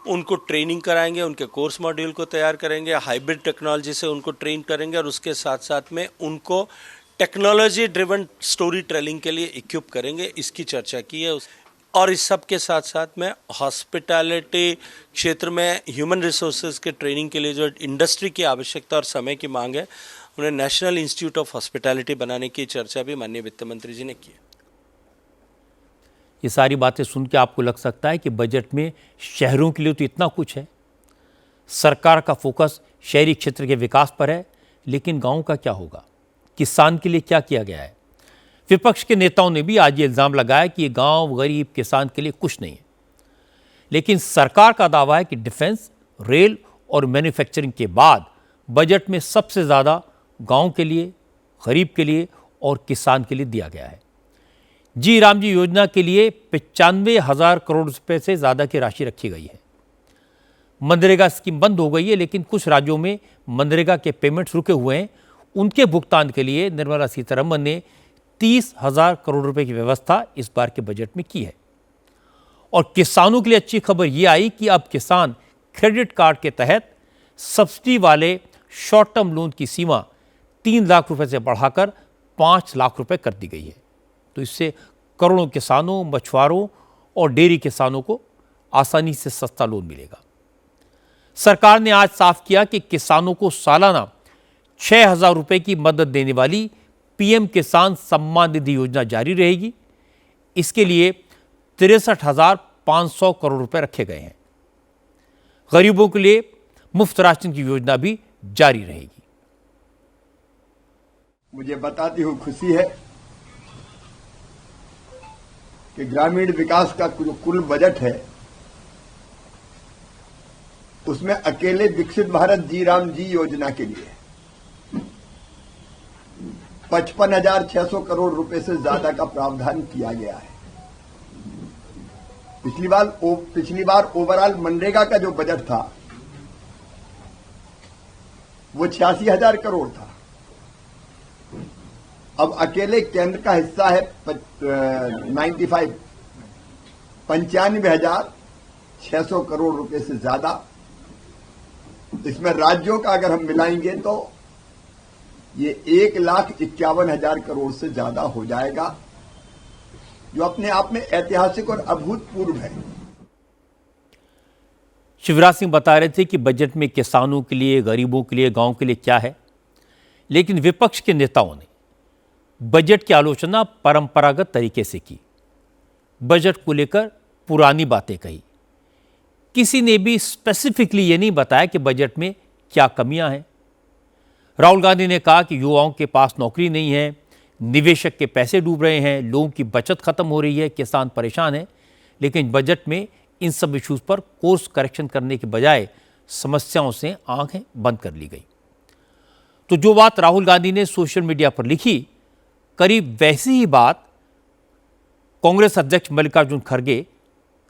S5: उनको ट्रेनिंग कराएंगे, उनके कोर्स मॉड्यूल को तैयार करेंगे, हाइब्रिड टेक्नोलॉजी से उनको ट्रेन करेंगे और उसके साथ साथ में उनको टेक्नोलॉजी ड्रिवन स्टोरी टेलिंग के लिए इक्विप करेंगे। इसकी चर्चा की है। और इस सब के साथ साथ में हॉस्पिटैलिटी क्षेत्र में ह्यूमन रिसोर्सेज के ट्रेनिंग के लिए जो इंडस्ट्री की आवश्यकता और समय की मांग है, उन्हें नेशनल इंस्टीट्यूट ऑफ हॉस्पिटैलिटी बनाने की चर्चा भी माननीय वित्त मंत्री जी ने की है।
S1: ये सारी बातें सुन के आपको लग सकता है कि बजट में शहरों के लिए तो इतना कुछ है, सरकार का फोकस शहरी क्षेत्र के विकास पर है, लेकिन गांव का क्या होगा, किसान के लिए क्या किया गया है। विपक्ष के नेताओं ने भी आज ये इल्ज़ाम लगाया कि ये गांव गरीब किसान के लिए कुछ नहीं है, लेकिन सरकार का दावा है कि डिफेंस, रेल और मैन्युफैक्चरिंग के बाद बजट में सबसे ज़्यादा गांव के लिए, गरीब के लिए और किसान के लिए दिया गया है। जी राम जी योजना के लिए 95,000 करोड़ रुपए से ज़्यादा की राशि रखी गई है। मनरेगा स्कीम बंद हो गई है, लेकिन कुछ राज्यों में मनरेगा के पेमेंट्स रुके हुए हैं। उनके भुगतान के लिए निर्मला सीतारमण ने 30,000 करोड़ रुपए की व्यवस्था इस बार के बजट में की है। और किसानों के लिए अच्छी खबर यह आई कि अब किसान क्रेडिट कार्ड के तहत सब्सिडी वाले शॉर्ट टर्म लोन की सीमा 3 लाख रुपए से बढ़ाकर 5 लाख रुपए कर दी गई है। तो इससे करोड़ों किसानों, मछुआरों और डेयरी किसानों को आसानी से सस्ता लोन मिलेगा। सरकार ने आज साफ किया कि किसानों को सालाना 6,000 रुपए की मदद देने वाली PM किसान सम्मान निधि योजना जारी रहेगी। इसके लिए 63,500 करोड़ रुपए रखे गए हैं। गरीबों के लिए मुफ्त राशन की योजना भी जारी रहेगी।
S6: मुझे बताती हुई खुशी है कि ग्रामीण विकास का जो कुल बजट है, उसमें अकेले विकसित भारत जी राम जी योजना के लिए 55,600 करोड़ रुपए से ज्यादा का प्रावधान किया गया है। पिछली बार ओवरऑल मनरेगा का जो बजट था वो 86,000 करोड़ था। अब अकेले केंद्र का हिस्सा है 95,600 करोड़ रुपए से ज्यादा। इसमें राज्यों का अगर हम मिलाएंगे तो ये 1,51,000 करोड़ से ज्यादा हो जाएगा, जो अपने आप में ऐतिहासिक और अभूतपूर्व है।
S1: शिवराज सिंह बता रहे थे कि बजट में किसानों के लिए, गरीबों के लिए, गांव के लिए क्या है, लेकिन विपक्ष के नेताओं ने बजट की आलोचना परंपरागत तरीके से की। बजट को लेकर पुरानी बातें कही किसी ने भी स्पेसिफिकली ये नहीं बताया कि बजट में क्या कमियां हैं। राहुल गांधी ने कहा कि युवाओं के पास नौकरी नहीं है, निवेशक के पैसे डूब रहे हैं, लोगों की बचत खत्म हो रही है, किसान परेशान है। लेकिन बजट में इन सब इश्यूज पर कोर्स करेक्शन करने के बजाय समस्याओं से आंखें बंद कर ली गई। तो जो बात राहुल गांधी ने सोशल मीडिया पर लिखी, करीब वैसी ही बात कांग्रेस अध्यक्ष मल्लिकार्जुन खड़गे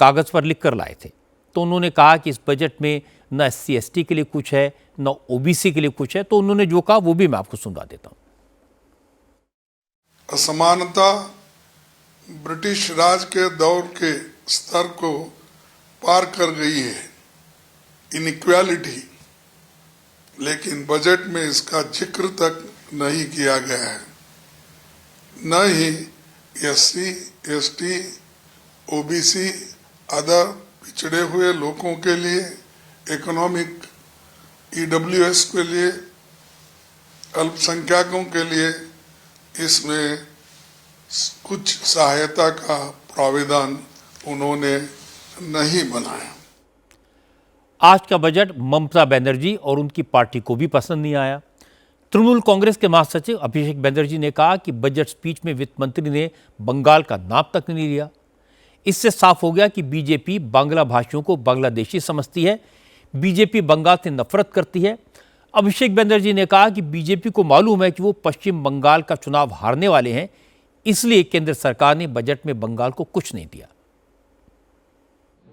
S1: कागज पर लिख कर लाए थे। तो उन्होंने कहा कि इस बजट में न SC/ST के लिए कुछ है, न OBC के लिए कुछ है। तो उन्होंने जो कहा वो भी मैं आपको सुनवा देता हूं।
S7: असमानता ब्रिटिश राज के दौर के स्तर को पार कर गई है, इनइक्वालिटी, लेकिन बजट में इसका जिक्र तक नहीं किया गया है। न ही SC/ST, OBC, अदर पिछड़े हुए लोगों के लिए, इकोनॉमिक EWS के लिए, अल्पसंख्यकों के लिए इसमें कुछ सहायता का प्राविधान उन्होंने नहीं बनाया।
S1: आज का बजट ममता बनर्जी और उनकी पार्टी को भी पसंद नहीं आया। तृणमूल कांग्रेस के महासचिव अभिषेक बनर्जी ने कहा कि बजट स्पीच में वित्त मंत्री ने बंगाल का नाम तक नहीं लिया। इससे साफ हो गया कि बीजेपी बांग्ला भाषियों को बांग्लादेशी समझती है, बीजेपी बंगाल से नफरत करती है। अभिषेक बनर्जी ने कहा कि बीजेपी को मालूम है कि वो पश्चिम बंगाल का चुनाव हारने वाले हैं, इसलिए केंद्र सरकार ने बजट में बंगाल को कुछ नहीं दिया।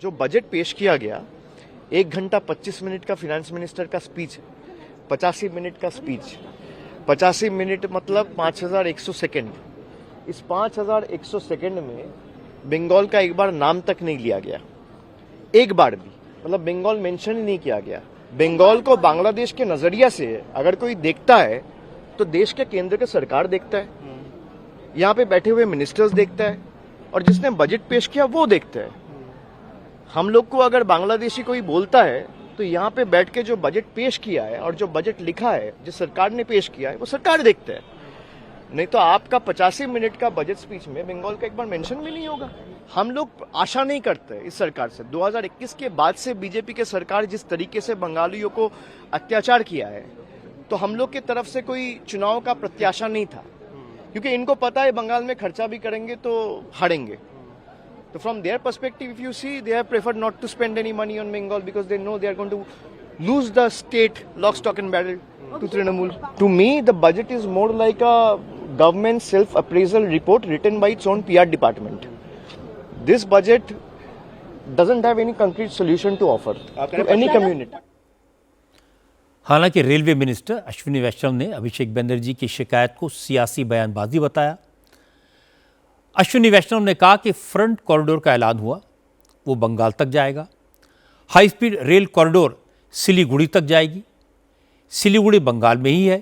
S8: जो बजट पेश किया गया, 1 घंटा 25 मिनट का फिनेंस मिनिस्टर का स्पीच, 85 मिनट का स्पीच, 85 मिनट मतलब 5100 सेकेंड। इस 5100 सेकेंड में बंगाल का एक बार नाम तक नहीं लिया गया, एक बार भी, मतलब बंगाल मेंशन ही नहीं किया गया। बंगाल को बांग्लादेश के नजरिया से अगर कोई देखता है तो देश के केंद्र के सरकार देखता है, यहाँ पे बैठे हुए मिनिस्टर्स देखता है, और जिसने बजट पेश किया वो देखता है। हम लोग को अगर बांग्लादेशी कोई बोलता है तो यहाँ पे बैठ के जो बजट पेश किया है और जो बजट लिखा है, जिस सरकार ने पेश किया है, वो सरकार देखता है। नहीं तो आपका 85 मिनट का बजट स्पीच में बंगाल का एक बार मेंशन भी नहीं होगा। हम लोग आशा नहीं करते इस सरकार से। 2021 के बाद से बीजेपी के सरकार जिस तरीके से बंगालियों को अत्याचार किया है, तो हम लोग की तरफ से कोई चुनाव का प्रत्याशा नहीं था, क्योंकि इनको पता है बंगाल में खर्चा भी करेंगे तो हारेंगे। तो from their perspective, if you see, they have preferred not to spend any money on Bengal because they know they are going to lose the state lock, stock and barrel to Trinamool. To me, the budget is more like a government self-appraisal report written by its own PR department. This budget doesn't have any concrete solution to offer to any community.
S1: हालांकि railway minister Ashwini वैष्णव ने अभिषेक बनर्जी की शिकायत को सियासी बयानबाजी बताया। अश्विनी वैष्णव ने कहा कि फ्रंट कॉरिडोर का ऐलान हुआ, वो बंगाल तक जाएगा। High speed rail corridor Siliguri तक जाएगी, सिलीगुड़ी बंगाल में ही है।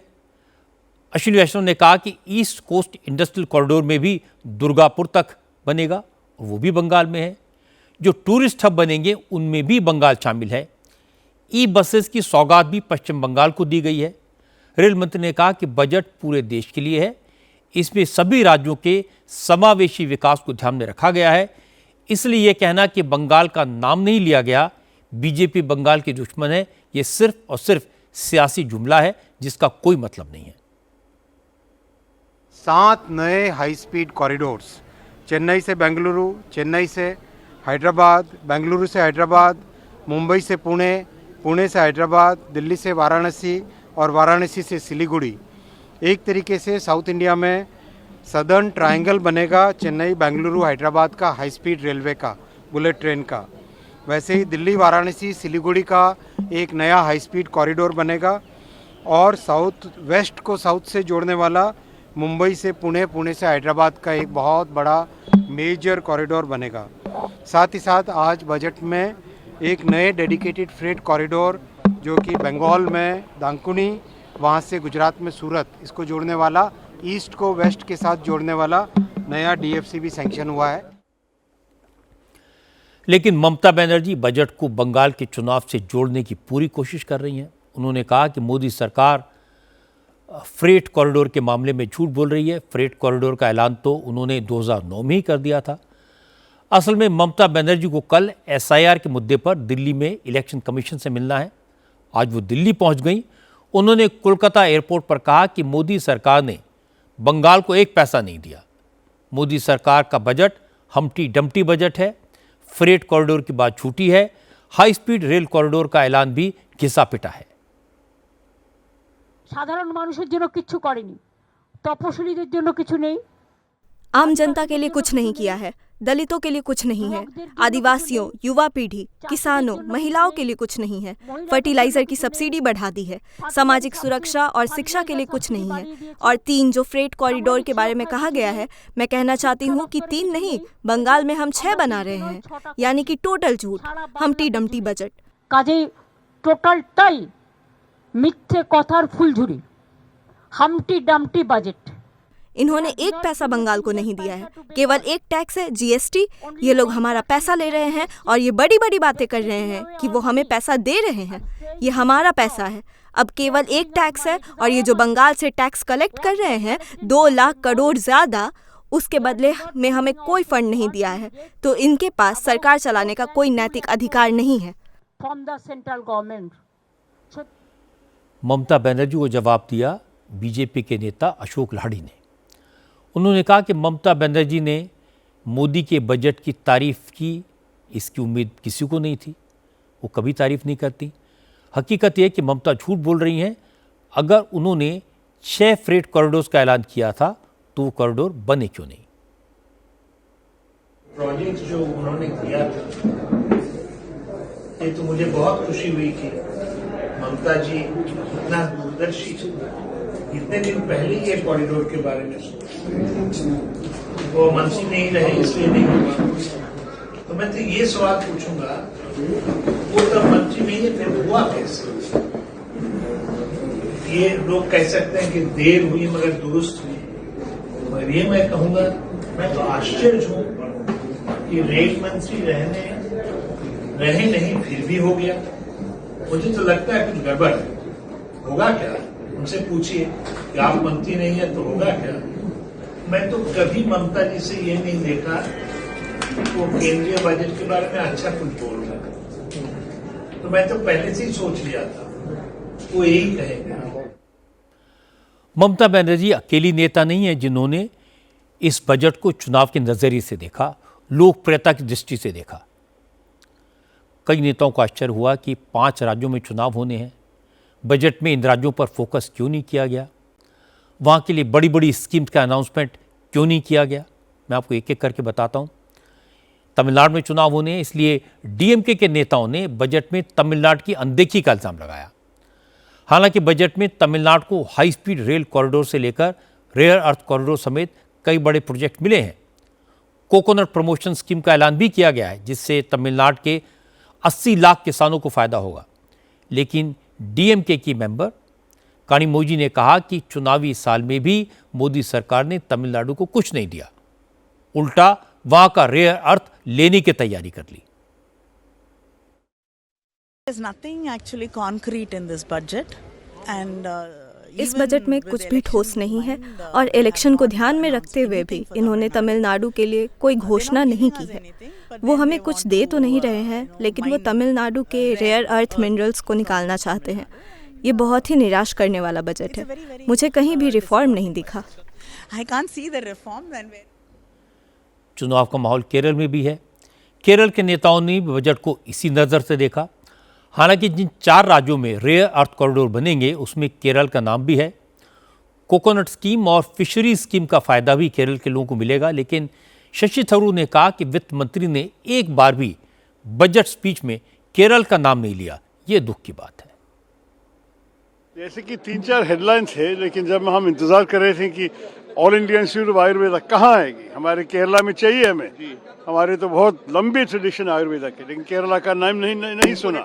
S1: अश्विनी वैष्णव ने कहा कि ईस्ट कोस्ट इंडस्ट्रियल कॉरिडोर में भी दुर्गापुर तक बनेगा और वो भी बंगाल में है। जो टूरिस्ट हब बनेंगे उनमें भी बंगाल शामिल है। ई बसेस की सौगात भी पश्चिम बंगाल को दी गई है। रेल मंत्री ने कहा कि बजट पूरे देश के लिए है, इसमें सभी राज्यों के समावेशी विकास को ध्यान में रखा गया है। इसलिए यह कहना कि बंगाल का नाम नहीं लिया गया, बीजेपी बंगाल की दुश्मन है, यह सिर्फ और सिर्फ सियासी जुमला है जिसका कोई मतलब नहीं है।
S4: 7 नए हाई स्पीड कॉरिडोर्स, चेन्नई से बेंगलुरु, चेन्नई से हैदराबाद, बेंगलुरु से हैदराबाद, मुंबई से पुणे, पुणे से हैदराबाद, दिल्ली से वाराणसी और वाराणसी से सिलीगुड़ी। एक तरीके से साउथ इंडिया में सदर्न ट्रायंगल बनेगा चेन्नई, बेंगलुरु, हैदराबाद का हाई स्पीड रेलवे का, बुलेट ट्रेन का। वैसे ही दिल्ली, वाराणसी, सिलीगुड़ी का एक नया हाई स्पीड कॉरिडोर बनेगा और साउथ वेस्ट को साउथ से जोड़ने वाला मुंबई से पुणे, पुणे से हैदराबाद का एक बहुत बड़ा मेजर कॉरिडोर बनेगा। साथ ही साथ आज बजट में एक नए डेडिकेटेड फ्रेट कॉरिडोर जो कि बंगाल में दांकुनी, वहाँ से गुजरात में सूरत, इसको जोड़ने वाला, ईस्ट को वेस्ट के साथ जोड़ने वाला नया DFC भी सैंक्शन हुआ है।
S1: लेकिन ममता बनर्जी बजट को बंगाल के चुनाव से जोड़ने की पूरी कोशिश कर रही हैं। उन्होंने कहा कि मोदी सरकार फ्रेट कॉरिडोर के मामले में झूठ बोल रही है। फ्रेट कॉरिडोर का ऐलान तो उन्होंने 2009 में ही कर दिया था। असल में ममता बनर्जी को कल एसआईआर के मुद्दे पर दिल्ली में इलेक्शन कमीशन से मिलना है। आज वो दिल्ली पहुंच गई। उन्होंने कोलकाता एयरपोर्ट पर कहा कि मोदी सरकार ने बंगाल को एक पैसा नहीं दिया। मोदी सरकार का बजट हम्टी डम्टी बजट है। फ्रेट कॉरिडोर की बात छूटी है। हाई स्पीड रेल कॉरिडोर का ऐलान भी घिसा पिटा है।
S9: সাধারণ মানুষের জন্য কিছু করেনি, তপশিলীদের জন্য কিছু নেই।
S10: आम जनता के लिए कुछ नहीं किया है, दलितों के लिए कुछ नहीं है, आदिवासियों, युवा पीढ़ी, किसानों, महिलाओं के लिए कुछ नहीं है। फर्टिलाइजर की सब्सिडी बढ़ा दी है। सामाजिक सुरक्षा और शिक्षा के लिए कुछ नहीं है। और 3 जो फ्रेट कॉरिडोर के बारे में कहा गया है, मैं कहना चाहती हूँ कि 3 नहीं, बंगाल में हम 6 बना रहे हैं, यानी कि टोटल झूठ, हम्टी डम्टी बजट।
S9: কাজেই টোটালটাই মিথ্যে কথার ফুলঝুরি, হামটি ডামটি বাজেট।
S10: इन्होंने एक पैसा बंगाल को नहीं दिया है। केवल एक टैक्स है, जीएसटी। ये लोग हमारा पैसा ले रहे हैं और ये बड़ी बड़ी बातें कर रहे हैं कि वो हमें पैसा दे रहे हैं। ये हमारा पैसा है। अब केवल एक टैक्स है और ये जो बंगाल से टैक्स कलेक्ट कर रहे हैं 2 लाख करोड़ ज़्यादा, उसके बदले में हमें कोई फंड नहीं दिया है। तो इनके पास सरकार चलाने का कोई नैतिक अधिकार नहीं है।
S1: ममता बनर्जी को जवाब दिया बीजेपी के नेता अशोक लाहिड़ी ने। उन्होंने कहा कि ममता बनर्जी ने मोदी के बजट की तारीफ की, इसकी उम्मीद किसी को नहीं थी। वो कभी तारीफ नहीं करती। हकीकत यह कि ममता झूठ बोल रही हैं। अगर उन्होंने 6 फ्रेट कॉरिडोर का ऐलान किया था तो वो कॉरिडोर बने क्यों नहीं?
S11: प्रोजेक्ट जो उन्होंने किया था, ये तो मुझे बहुत खुशी हुई कि ममता जी इतना दूरदर्शी, इतने दिन पहले ये कॉरिडोर के बारे में वो मंत्री नहीं रहे इसलिए नहीं हुआ। तो मैं तो ये सवाल पूछूंगा, वो तब मंत्री नहीं है, फिर हुआ कैसे? ये लोग कह सकते हैं कि देर हुई मगर दुरुस्त हुई, मगर ये मैं कहूंगा, मैं तो आश्चर्य हूं कि रेल मंत्री रहे नहीं फिर भी हो गया। मुझे तो लगता है कुछ गड़बड़ है। होगा क्या? उनसे पूछिए कि आप मंत्री नहीं है तो होगा क्या। मैं तो कभी ममता जी से ये नहीं देखा वो केंद्रीय बजट के बारे में अच्छा कुछ बोल रहा है। तो मैं तो पहले से ही सोच लिया था वो यही कहेगा।
S1: ममता बनर्जी अकेली नेता नहीं है जिन्होंने इस बजट को चुनाव के नजरिए से देखा, लोकप्रियता की दृष्टि से देखा। कई नेताओं को आश्चर्य हुआ कि 5 राज्यों में चुनाव होने हैं, बजट में इन राज्यों पर फोकस क्यों नहीं किया गया, वहाँ के लिए बड़ी बड़ी स्कीम्स का अनाउंसमेंट क्यों नहीं किया गया। मैं आपको एक एक करके बताता हूँ। तमिलनाडु में चुनाव होने हैं, इसलिए डीएमके के नेताओं ने बजट में तमिलनाडु की अनदेखी का इल्ज़ाम लगाया। हालांकि बजट में तमिलनाडु को हाई स्पीड रेल कॉरिडोर से लेकर रेयर अर्थ कॉरिडोर समेत कई बड़े प्रोजेक्ट मिले हैं। कोकोनट प्रमोशन स्कीम का ऐलान भी किया गया है, जिससे तमिलनाडु के 80 लाख किसानों को फायदा होगा। लेकिन डीएमके की मेंबर कानिमोझी ने कहा कि चुनावी साल में भी मोदी सरकार ने तमिलनाडु को कुछ नहीं दिया, उल्टा वहां का रेयर अर्थ लेने की तैयारी कर ली।
S10: इस बजट में कुछ भी ठोस नहीं है और इलेक्शन को ध्यान में रखते हुए भी इन्होंने तमिलनाडु के लिए कोई घोषणा नहीं की है। वो हमें कुछ दे तो नहीं रहे हैं, लेकिन वो तमिलनाडु के रेयर अर्थ मिनरल्स को निकालना चाहते हैं। ये बहुत ही निराश करने वाला बजट है। मुझे कहीं भी रिफॉर्म नहीं दिखा।
S1: चुनाव का माहौल केरल में भी है। केरल के नेताओं ने बजट को इसी नज़र से देखा। हालांकि जिन 4 राज्यों में रेयर अर्थ कॉरिडोर बनेंगे उसमें केरल का नाम भी है। कोकोनट स्कीम और फिशरी स्कीम का फायदा भी केरल के लोगों को मिलेगा। लेकिन शशि थरूर ने कहा कि वित्त मंत्री ने एक बार भी बजट स्पीच में केरल का नाम नहीं लिया। ये दुख की बात है।
S12: जैसे कि 3-4 हेडलाइंस है, लेकिन जब हम इंतजार कर रहे थे कि all India institute of Ayurveda कहाँ आएगी, हमारे केरला में चाहिए हमें। हमारे तो बहुत लंबी ट्रेडिशन है आयुर्वेदा के, लेकिन केरला का नाम नहीं सुना।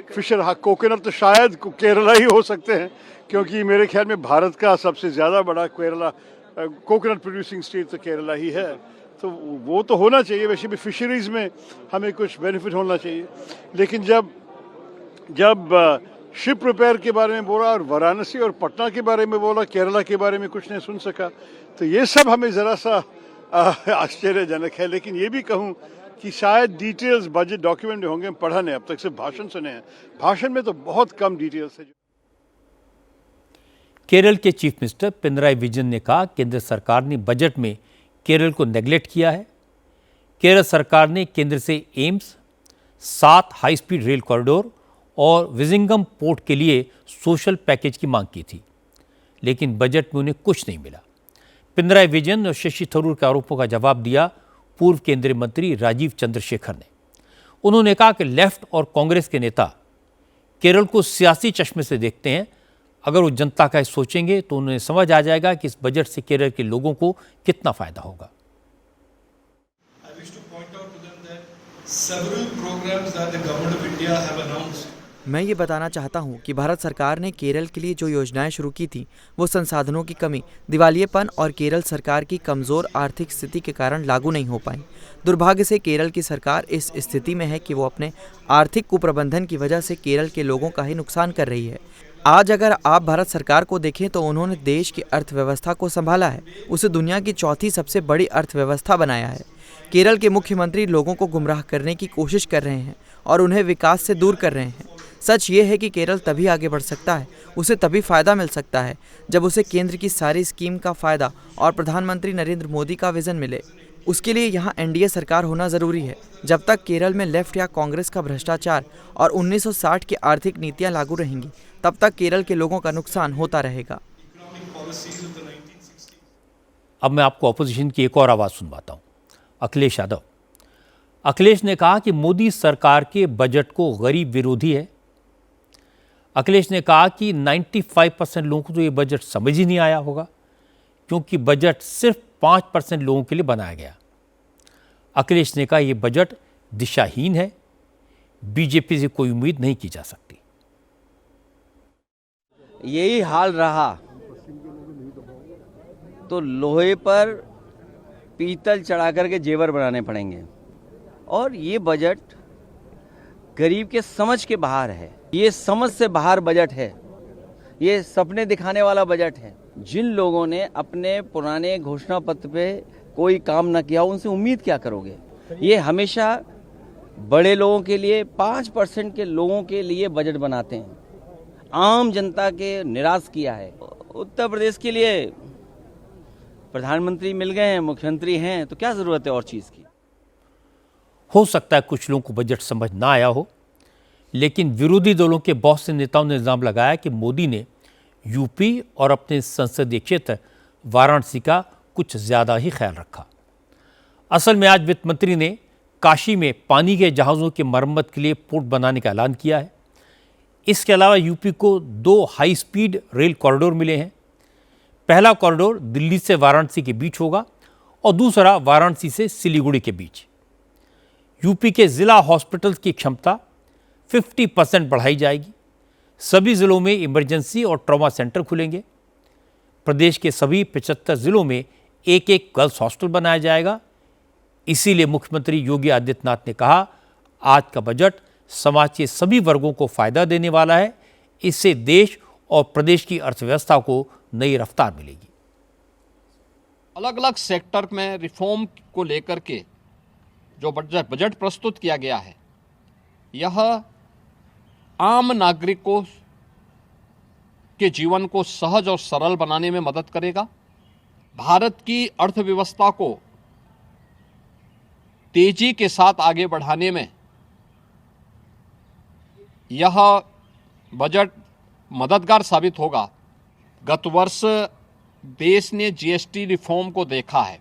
S12: फिशर कोकोनट तो शायद केरला ही हो सकते हैं, क्योंकि मेरे ख्याल में भारत का सबसे ज़्यादा बड़ा केरला कोकोनट प्रोड्यूसिंग स्टेट तो केरला ही है। तो वो तो होना चाहिए। वैसे भी फिशरीज में हमें कुछ बेनिफिट होना चाहिए। लेकिन जब शिप रिपेयर के बारे में बोला और वाराणसी और पटना के बारे में बोला, केरला के बारे में कुछ नहीं सुन सका, तो ये सब हमें ज़रा सा आश्चर्यजनक है। लेकिन ये भी कहूँ कि शायद डिटेल्स बजट डॉक्यूमेंट में होंगे, पढ़ा नहीं, अब तक सिर्फ भाषण सुने हैं। भाषण में तो बहुत कम डिटेल्स है।
S1: केरल के चीफ मिनिस्टर पिनराई विजयन ने कहा केंद्र सरकार ने बजट में केरल को नेगलेक्ट किया है। केरल सरकार ने केंद्र से AIIMS, 7 high speed rail corridor और विजिंगम पोर्ट के लिए सोशल पैकेज की मांग की थी, लेकिन बजट में उन्हें कुछ नहीं मिला। पिनराई विजयन और शशि थरूर के आरोपों का जवाब दिया पूर्व केंद्रीय मंत्री राजीव चंद्रशेखर ने। उन्होंने कहा कि लेफ्ट और कांग्रेस के नेता केरल को सियासी चश्मे से देखते हैं। अगर वो जनता का सोचेंगे तो उन्हें समझ आ जाएगा कि इस बजट से केरल के लोगों को कितना फायदा होगा।
S13: मैं ये बताना चाहता हूँ कि भारत सरकार ने केरल के लिए जो योजनाएं शुरू की थी वो संसाधनों की कमी, दिवालियेपन और केरल सरकार की कमज़ोर आर्थिक स्थिति के कारण लागू नहीं हो पाई। दुर्भाग्य से केरल की सरकार इस स्थिति में है कि वो अपने आर्थिक कुप्रबंधन की वजह से केरल के लोगों का ही नुकसान कर रही है। आज अगर आप भारत सरकार को देखें तो उन्होंने देश की अर्थव्यवस्था को संभाला है, उसे दुनिया की चौथी सबसे बड़ी अर्थव्यवस्था बनाया है। केरल के मुख्यमंत्री लोगों को गुमराह करने की कोशिश कर रहे हैं और उन्हें विकास से दूर कर रहे हैं। सच ये है कि केरल तभी आगे बढ़ सकता है, उसे तभी फ़ायदा मिल सकता है जब उसे केंद्र की सारी स्कीम का फ़ायदा और प्रधानमंत्री नरेंद्र मोदी का विज़न मिले। उसके लिए यहाँ एनडीए सरकार होना ज़रूरी है। जब तक केरल में लेफ्ट या कांग्रेस का भ्रष्टाचार और 1960 की आर्थिक नीतियाँ लागू रहेंगी, तब तक केरल के लोगों का नुकसान होता रहेगा।
S1: अब मैं आपको अपोजिशन की एक और आवाज़ सुनवाता हूँ, अखिलेश यादव। अखिलेश ने कहा कि मोदी सरकार के बजट को गरीब विरोधी है। अखिलेश ने कहा कि 95% लोगों को तो ये बजट समझ ही नहीं आया होगा, क्योंकि बजट सिर्फ 5% लोगों के लिए बनाया गया। अखिलेश ने कहा यह बजट दिशाहीन है, बीजेपी से कोई उम्मीद नहीं की जा सकती।
S14: यही हाल रहा तो लोहे पर पीतल चढ़ा करके जेवर बनाने पड़ेंगे। और ये बजट गरीब के समझ के बाहर है, ये समझ से बाहर बजट है, ये सपने दिखाने वाला बजट है। जिन लोगों ने अपने पुराने घोषणा पत्र पे कोई काम न किया, उनसे उम्मीद क्या करोगे। ये हमेशा बड़े लोगों के लिए, 5% के लोगों के लिए बजट बनाते हैं, आम जनता के निराश किया है। उत्तर प्रदेश के लिए प्रधानमंत्री मिल गए हैं, मुख्यमंत्री हैं, तो क्या जरूरत है और चीज की।
S1: हो सकता है कुछ लोगों को बजट समझ ना आया हो, लेकिन विरोधी दलों के बहुत से नेताओं ने इल्जाम लगाया कि मोदी ने यूपी और अपने संसदीय क्षेत्र वाराणसी का कुछ ज़्यादा ही ख्याल रखा। असल में आज वित्त मंत्री ने काशी में पानी के जहाज़ों की मरम्मत के लिए पोर्ट बनाने का ऐलान किया है। इसके अलावा यूपी को 2 हाई स्पीड रेल कॉरिडोर मिले हैं। पहला कॉरिडोर दिल्ली से वाराणसी के बीच होगा और दूसरा वाराणसी से सिलीगुड़ी के बीच। यूपी के ज़िला हॉस्पिटल्स की क्षमता 50% बढ़ाई जाएगी। सभी ज़िलों में इमरजेंसी और ट्रॉमा सेंटर खुलेंगे। प्रदेश के सभी 75 ज़िलों में एक गर्ल्स हॉस्टल बनाया जाएगा। इसीलिए मुख्यमंत्री योगी आदित्यनाथ ने कहा आज का बजट समाज के सभी वर्गों को फायदा देने वाला है। इससे देश और प्रदेश की अर्थव्यवस्था को नई रफ्तार मिलेगी।
S15: अलग अलग सेक्टर में रिफॉर्म को लेकर के जो बजट प्रस्तुत किया गया है, यह आम नागरिकों के जीवन को सहज और सरल बनाने में मदद करेगा। भारत की अर्थव्यवस्था को तेजी के साथ आगे बढ़ाने में यह बजट मददगार साबित होगा। गत वर्ष देश ने जीएसटी रिफॉर्म को देखा है,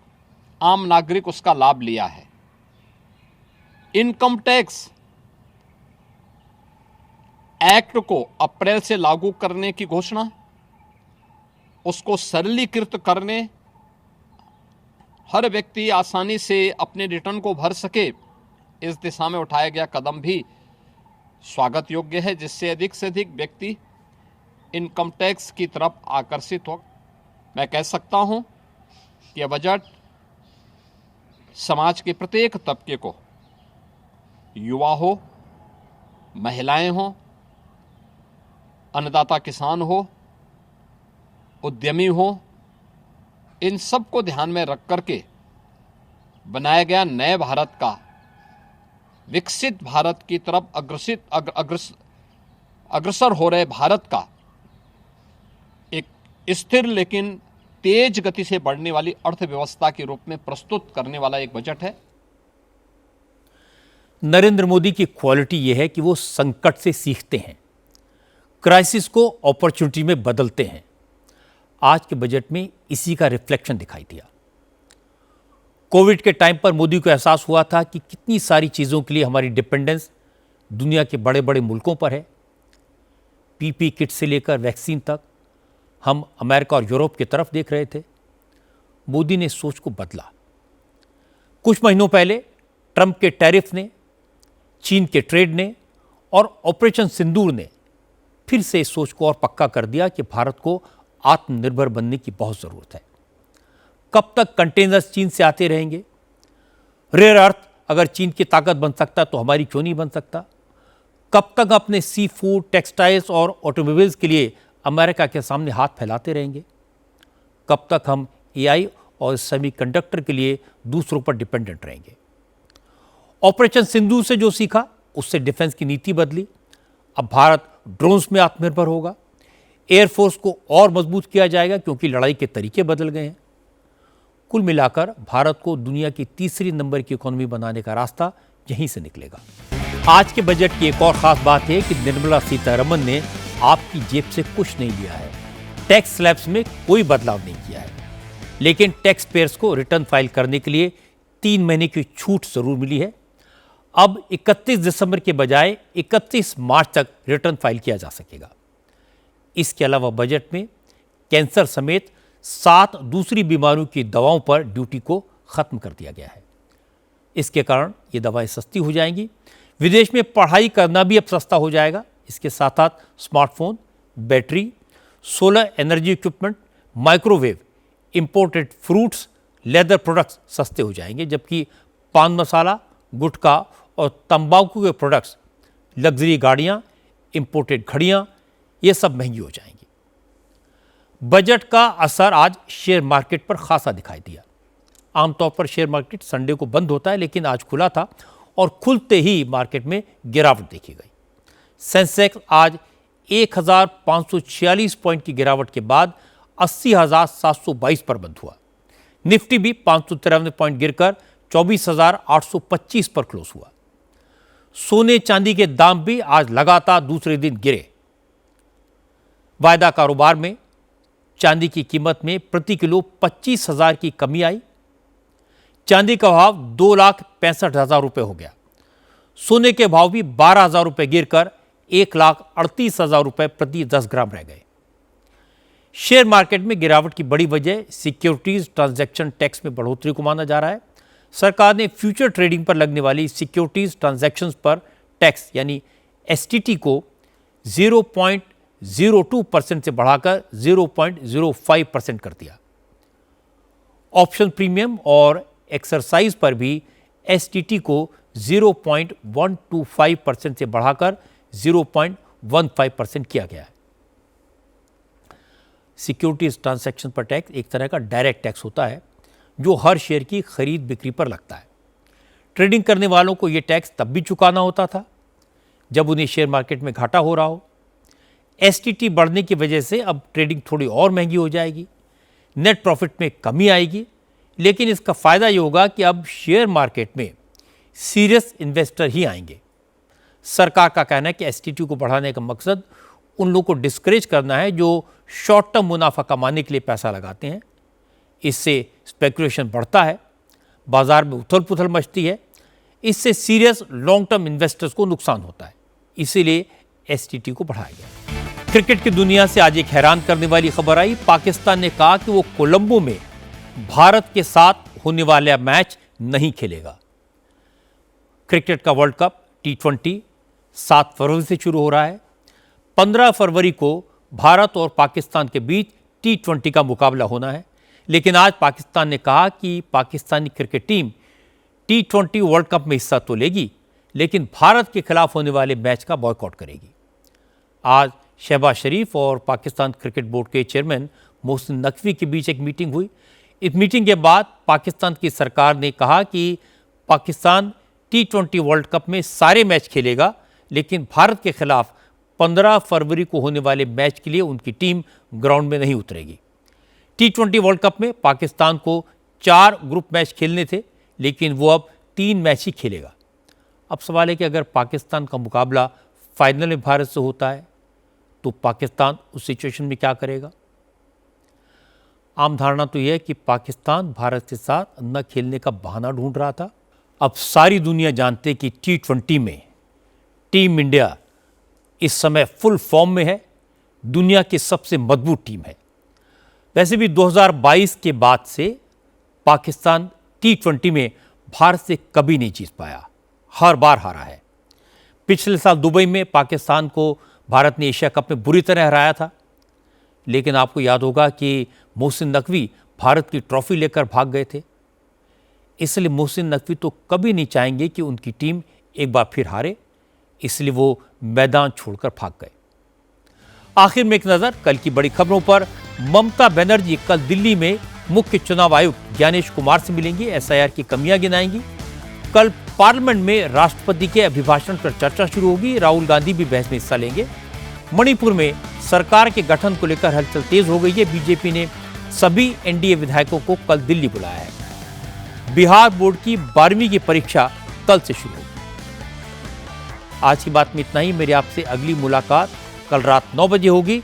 S15: आम नागरिक उसका लाभ लिया है। इनकम टैक्स एक्ट को अप्रैल से लागू करने की घोषणा, उसको सरलीकृत करने, हर व्यक्ति आसानी से अपने रिटर्न को भर सके, इस दिशा में उठाया गया कदम भी स्वागत योग्य है, जिससे अधिक से अधिक व्यक्ति इनकम टैक्स की तरफ आकर्षित हो। मैं कह सकता हूं कि यह बजट समाज के प्रत्येक तबके को, युवा हो, महिलाएं हो, अन्नदाता किसान हो, उद्यमी हो, इन सब को ध्यान में रख करके बनाया गया नए भारत का विकसित भारत की तरफ अग्रसर हो रहे भारत का एक स्थिर लेकिन तेज गति से बढ़ने वाली अर्थव्यवस्था के रूप में प्रस्तुत करने वाला एक बजट है।
S1: नरेंद्र मोदी की क्वालिटी यह है कि वो संकट से सीखते हैं, क्राइसिस को अपॉर्चुनिटी में बदलते हैं। आज के बजट में इसी का रिफ्लेक्शन दिखाई दिया। कोविड के टाइम पर मोदी को एहसास हुआ था कि कितनी सारी चीज़ों के लिए हमारी डिपेंडेंस दुनिया के बड़े बड़े मुल्कों पर है। पीपी किट से लेकर वैक्सीन तक हम अमेरिका और यूरोप की तरफ देख रहे थे। मोदी ने सोच को बदला। कुछ महीनों पहले ट्रंप के टैरिफ ने, चीन के ट्रेड ने और ऑपरेशन सिंदूर ने फिर से इस सोच को और पक्का कर दिया कि भारत को आत्मनिर्भर बनने की बहुत ज़रूरत है। कब तक कंटेनर्स चीन से आते रहेंगे? रेयर अर्थ अगर चीन की ताकत बन सकता तो हमारी क्यों नहीं बन सकता? कब तक अपने सी फूड, टेक्सटाइल्स और ऑटोमोबाइल्स के लिए अमेरिका के सामने हाथ फैलाते रहेंगे? कब तक हम एआई और सेमीकंडक्टर के लिए दूसरों पर डिपेंडेंट रहेंगे? ऑपरेशन सिंदूर से जो सीखा उससे डिफेंस की नीति बदली। अब भारत ड्रोन्स में आत्मनिर्भर होगा। एयरफोर्स को और मजबूत किया जाएगा क्योंकि लड़ाई के तरीके बदल गए हैं। कुल मिलाकर भारत को दुनिया की तीसरी नंबर की इकोनॉमी बनाने का रास्ता यहीं से निकलेगा। आज के बजट की एक और खास बात है कि निर्मला सीतारमण ने आपकी जेब से कुछ नहीं लिया है। टैक्स स्लैब्स में कोई बदलाव नहीं किया है, लेकिन टैक्स पेयर्स को रिटर्न फाइल करने के लिए 3 महीने की छूट जरूर मिली है। अब 31 दिसंबर के बजाय 31 मार्च तक रिटर्न फाइल किया जा सकेगा। इसके अलावा बजट में कैंसर समेत 7 दूसरी बीमारियों की दवाओं पर ड्यूटी को खत्म कर दिया गया है। इसके कारण ये दवाएं सस्ती हो जाएंगी। विदेश में पढ़ाई करना भी अब सस्ता हो जाएगा। इसके साथ साथ smartphone, battery, solar energy equipment, microwave, imported fruits, leather products सस्ते हो जाएंगे, जबकि पान मसाला, गुटखा और तंबाकू के प्रोडक्ट्स, लग्जरी गाड़ियां, इंपोर्टेड घड़ियां, ये सब महंगी हो जाएंगी। बजट का असर आज शेयर मार्केट पर खासा दिखाई दिया। आमतौर पर शेयर मार्केट संडे को बंद होता है, लेकिन आज खुला था और खुलते ही मार्केट में गिरावट देखी गई। सेंसेक्स आज 1546 पॉइंट की गिरावट के बाद 80,722 पर बंद हुआ। निफ्टी भी 593 पॉइंट गिरकर 24,825 पर क्लोज हुआ। सोने चांदी के दाम भी आज लगातार दूसरे दिन गिरे। वायदा कारोबार में चांदी की कीमत में प्रति किलो 25,000 की कमी आई। चांदी का भाव 2,65,000 रुपये हो गया। सोने के भाव भी 12,000 रुपये गिरकर 1,38,000 रुपये प्रति 10 ग्राम रह गए। शेयर मार्केट में गिरावट की बड़ी वजह सिक्योरिटीज ट्रांजैक्शन टैक्स में बढ़ोतरी को माना जा रहा है। सरकार ने फ्यूचर ट्रेडिंग पर लगने वाली सिक्योरिटीज ट्रांजैक्शंस पर टैक्स यानी एसटीटी को 0.02% से बढ़ाकर 0.05% कर दिया। ऑप्शन प्रीमियम और एक्सरसाइज पर भी एसटीटी को 0.125% से बढ़ाकर 0.15% किया गया है। सिक्योरिटीज ट्रांजैक्शन पर टैक्स एक तरह का डायरेक्ट टैक्स होता है जो हर शेयर की खरीद बिक्री पर लगता है। ट्रेडिंग करने वालों को यह टैक्स तब भी चुकाना होता था जब उन्हें शेयर मार्केट में घाटा हो रहा हो। एसटीटी बढ़ने की वजह से अब ट्रेडिंग थोड़ी और महंगी हो जाएगी, नेट प्रॉफिट में कमी आएगी, लेकिन इसका फायदा ये होगा कि अब शेयर मार्केट में सीरियस इन्वेस्टर ही आएंगे। सरकार का कहना है कि एसटीटी को बढ़ाने का मकसद उन लोगों को डिस्करेज करना है जो शॉर्ट टर्म मुनाफा कमाने के लिए पैसा लगाते हैं। इससे स्पेकुलेशन बढ़ता है, बाजार में उथल पुथल मचती है। इससे सीरियस लॉन्ग टर्म इन्वेस्टर्स को नुकसान होता है। इसीलिए एसटीटी को बढ़ाया गया। क्रिकेट की दुनिया से आज एक हैरान करने वाली खबर आई। पाकिस्तान ने कहा कि वो कोलंबो में भारत के साथ होने वाला मैच नहीं खेलेगा। क्रिकेट का वर्ल्ड कप T20 7 फरवरी से शुरू हो रहा है। 15 फरवरी को भारत और पाकिस्तान के बीच T20 का मुकाबला होना है, लेकिन आज पाकिस्तान ने कहा कि Pakistani cricket team T20 world cup में हिस्सा तो लेगी, लेकिन भारत के खिलाफ होने वाले मैच का बॉयकॉट करेगी। आज शहबाज शरीफ और पाकिस्तान क्रिकेट बोर्ड के चेयरमैन मोहसिन नकवी के बीच एक मीटिंग हुई। इस मीटिंग के बाद पाकिस्तान की सरकार ने कहा कि पाकिस्तान T20 वर्ल्ड कप में सारे मैच खेलेगा, लेकिन भारत के खिलाफ 15 फरवरी को होने वाले मैच के लिए उनकी टीम ग्राउंड में नहीं उतरेगी। T20 वर्ल्ड कप में पाकिस्तान को 4 ग्रुप मैच खेलने थे, लेकिन वो अब 3 मैच ही खेलेगा। अब सवाल है कि अगर पाकिस्तान का मुकाबला फाइनल में भारत से होता है तो पाकिस्तान उस सिचुएशन में क्या करेगा? आम धारणा तो यह है कि पाकिस्तान भारत के साथ न खेलने का बहाना ढूंढ रहा था। अब सारी दुनिया जानते है कि T20 में टीम इंडिया इस समय फुल फॉर्म में है, दुनिया की सबसे मजबूत टीम है। वैसे भी 2022 के बाद से पाकिस्तान T20 में भारत से कभी नहीं जीत पाया, हर बार हारा है। पिछले साल दुबई में पाकिस्तान को भारत ने एशिया कप में बुरी तरह हराया था, लेकिन आपको याद होगा कि मोहसिन नकवी भारत की ट्रॉफी लेकर भाग गए थे। इसलिए मोहसिन नकवी तो कभी नहीं चाहेंगे कि उनकी टीम एक बार फिर हारे, इसलिए वो मैदान छोड़कर भाग गए। आखिर में एक नज़र कल की बड़ी खबरों पर। ममता बनर्जी कल दिल्ली में मुख्य चुनाव आयुक्त ज्ञानेश कुमार से मिलेंगी, SIR की कमियां गिनाएंगी। कल पार्लियामेंट में राष्ट्रपति के अभिभाषण पर चर्चा शुरू होगी, राहुल गांधी भी बहस में हिस्सा लेंगे। मणिपुर में सरकार के गठन को लेकर हलचल तेज हो गई है। बीजेपी ने सभी NDA विधायकों को कल दिल्ली बुलाया है। बिहार बोर्ड की 12वीं की परीक्षा कल से शुरू होगी। आज की बात में इतना ही। मेरी आपसे अगली मुलाकात कल रात 9 बजे होगी।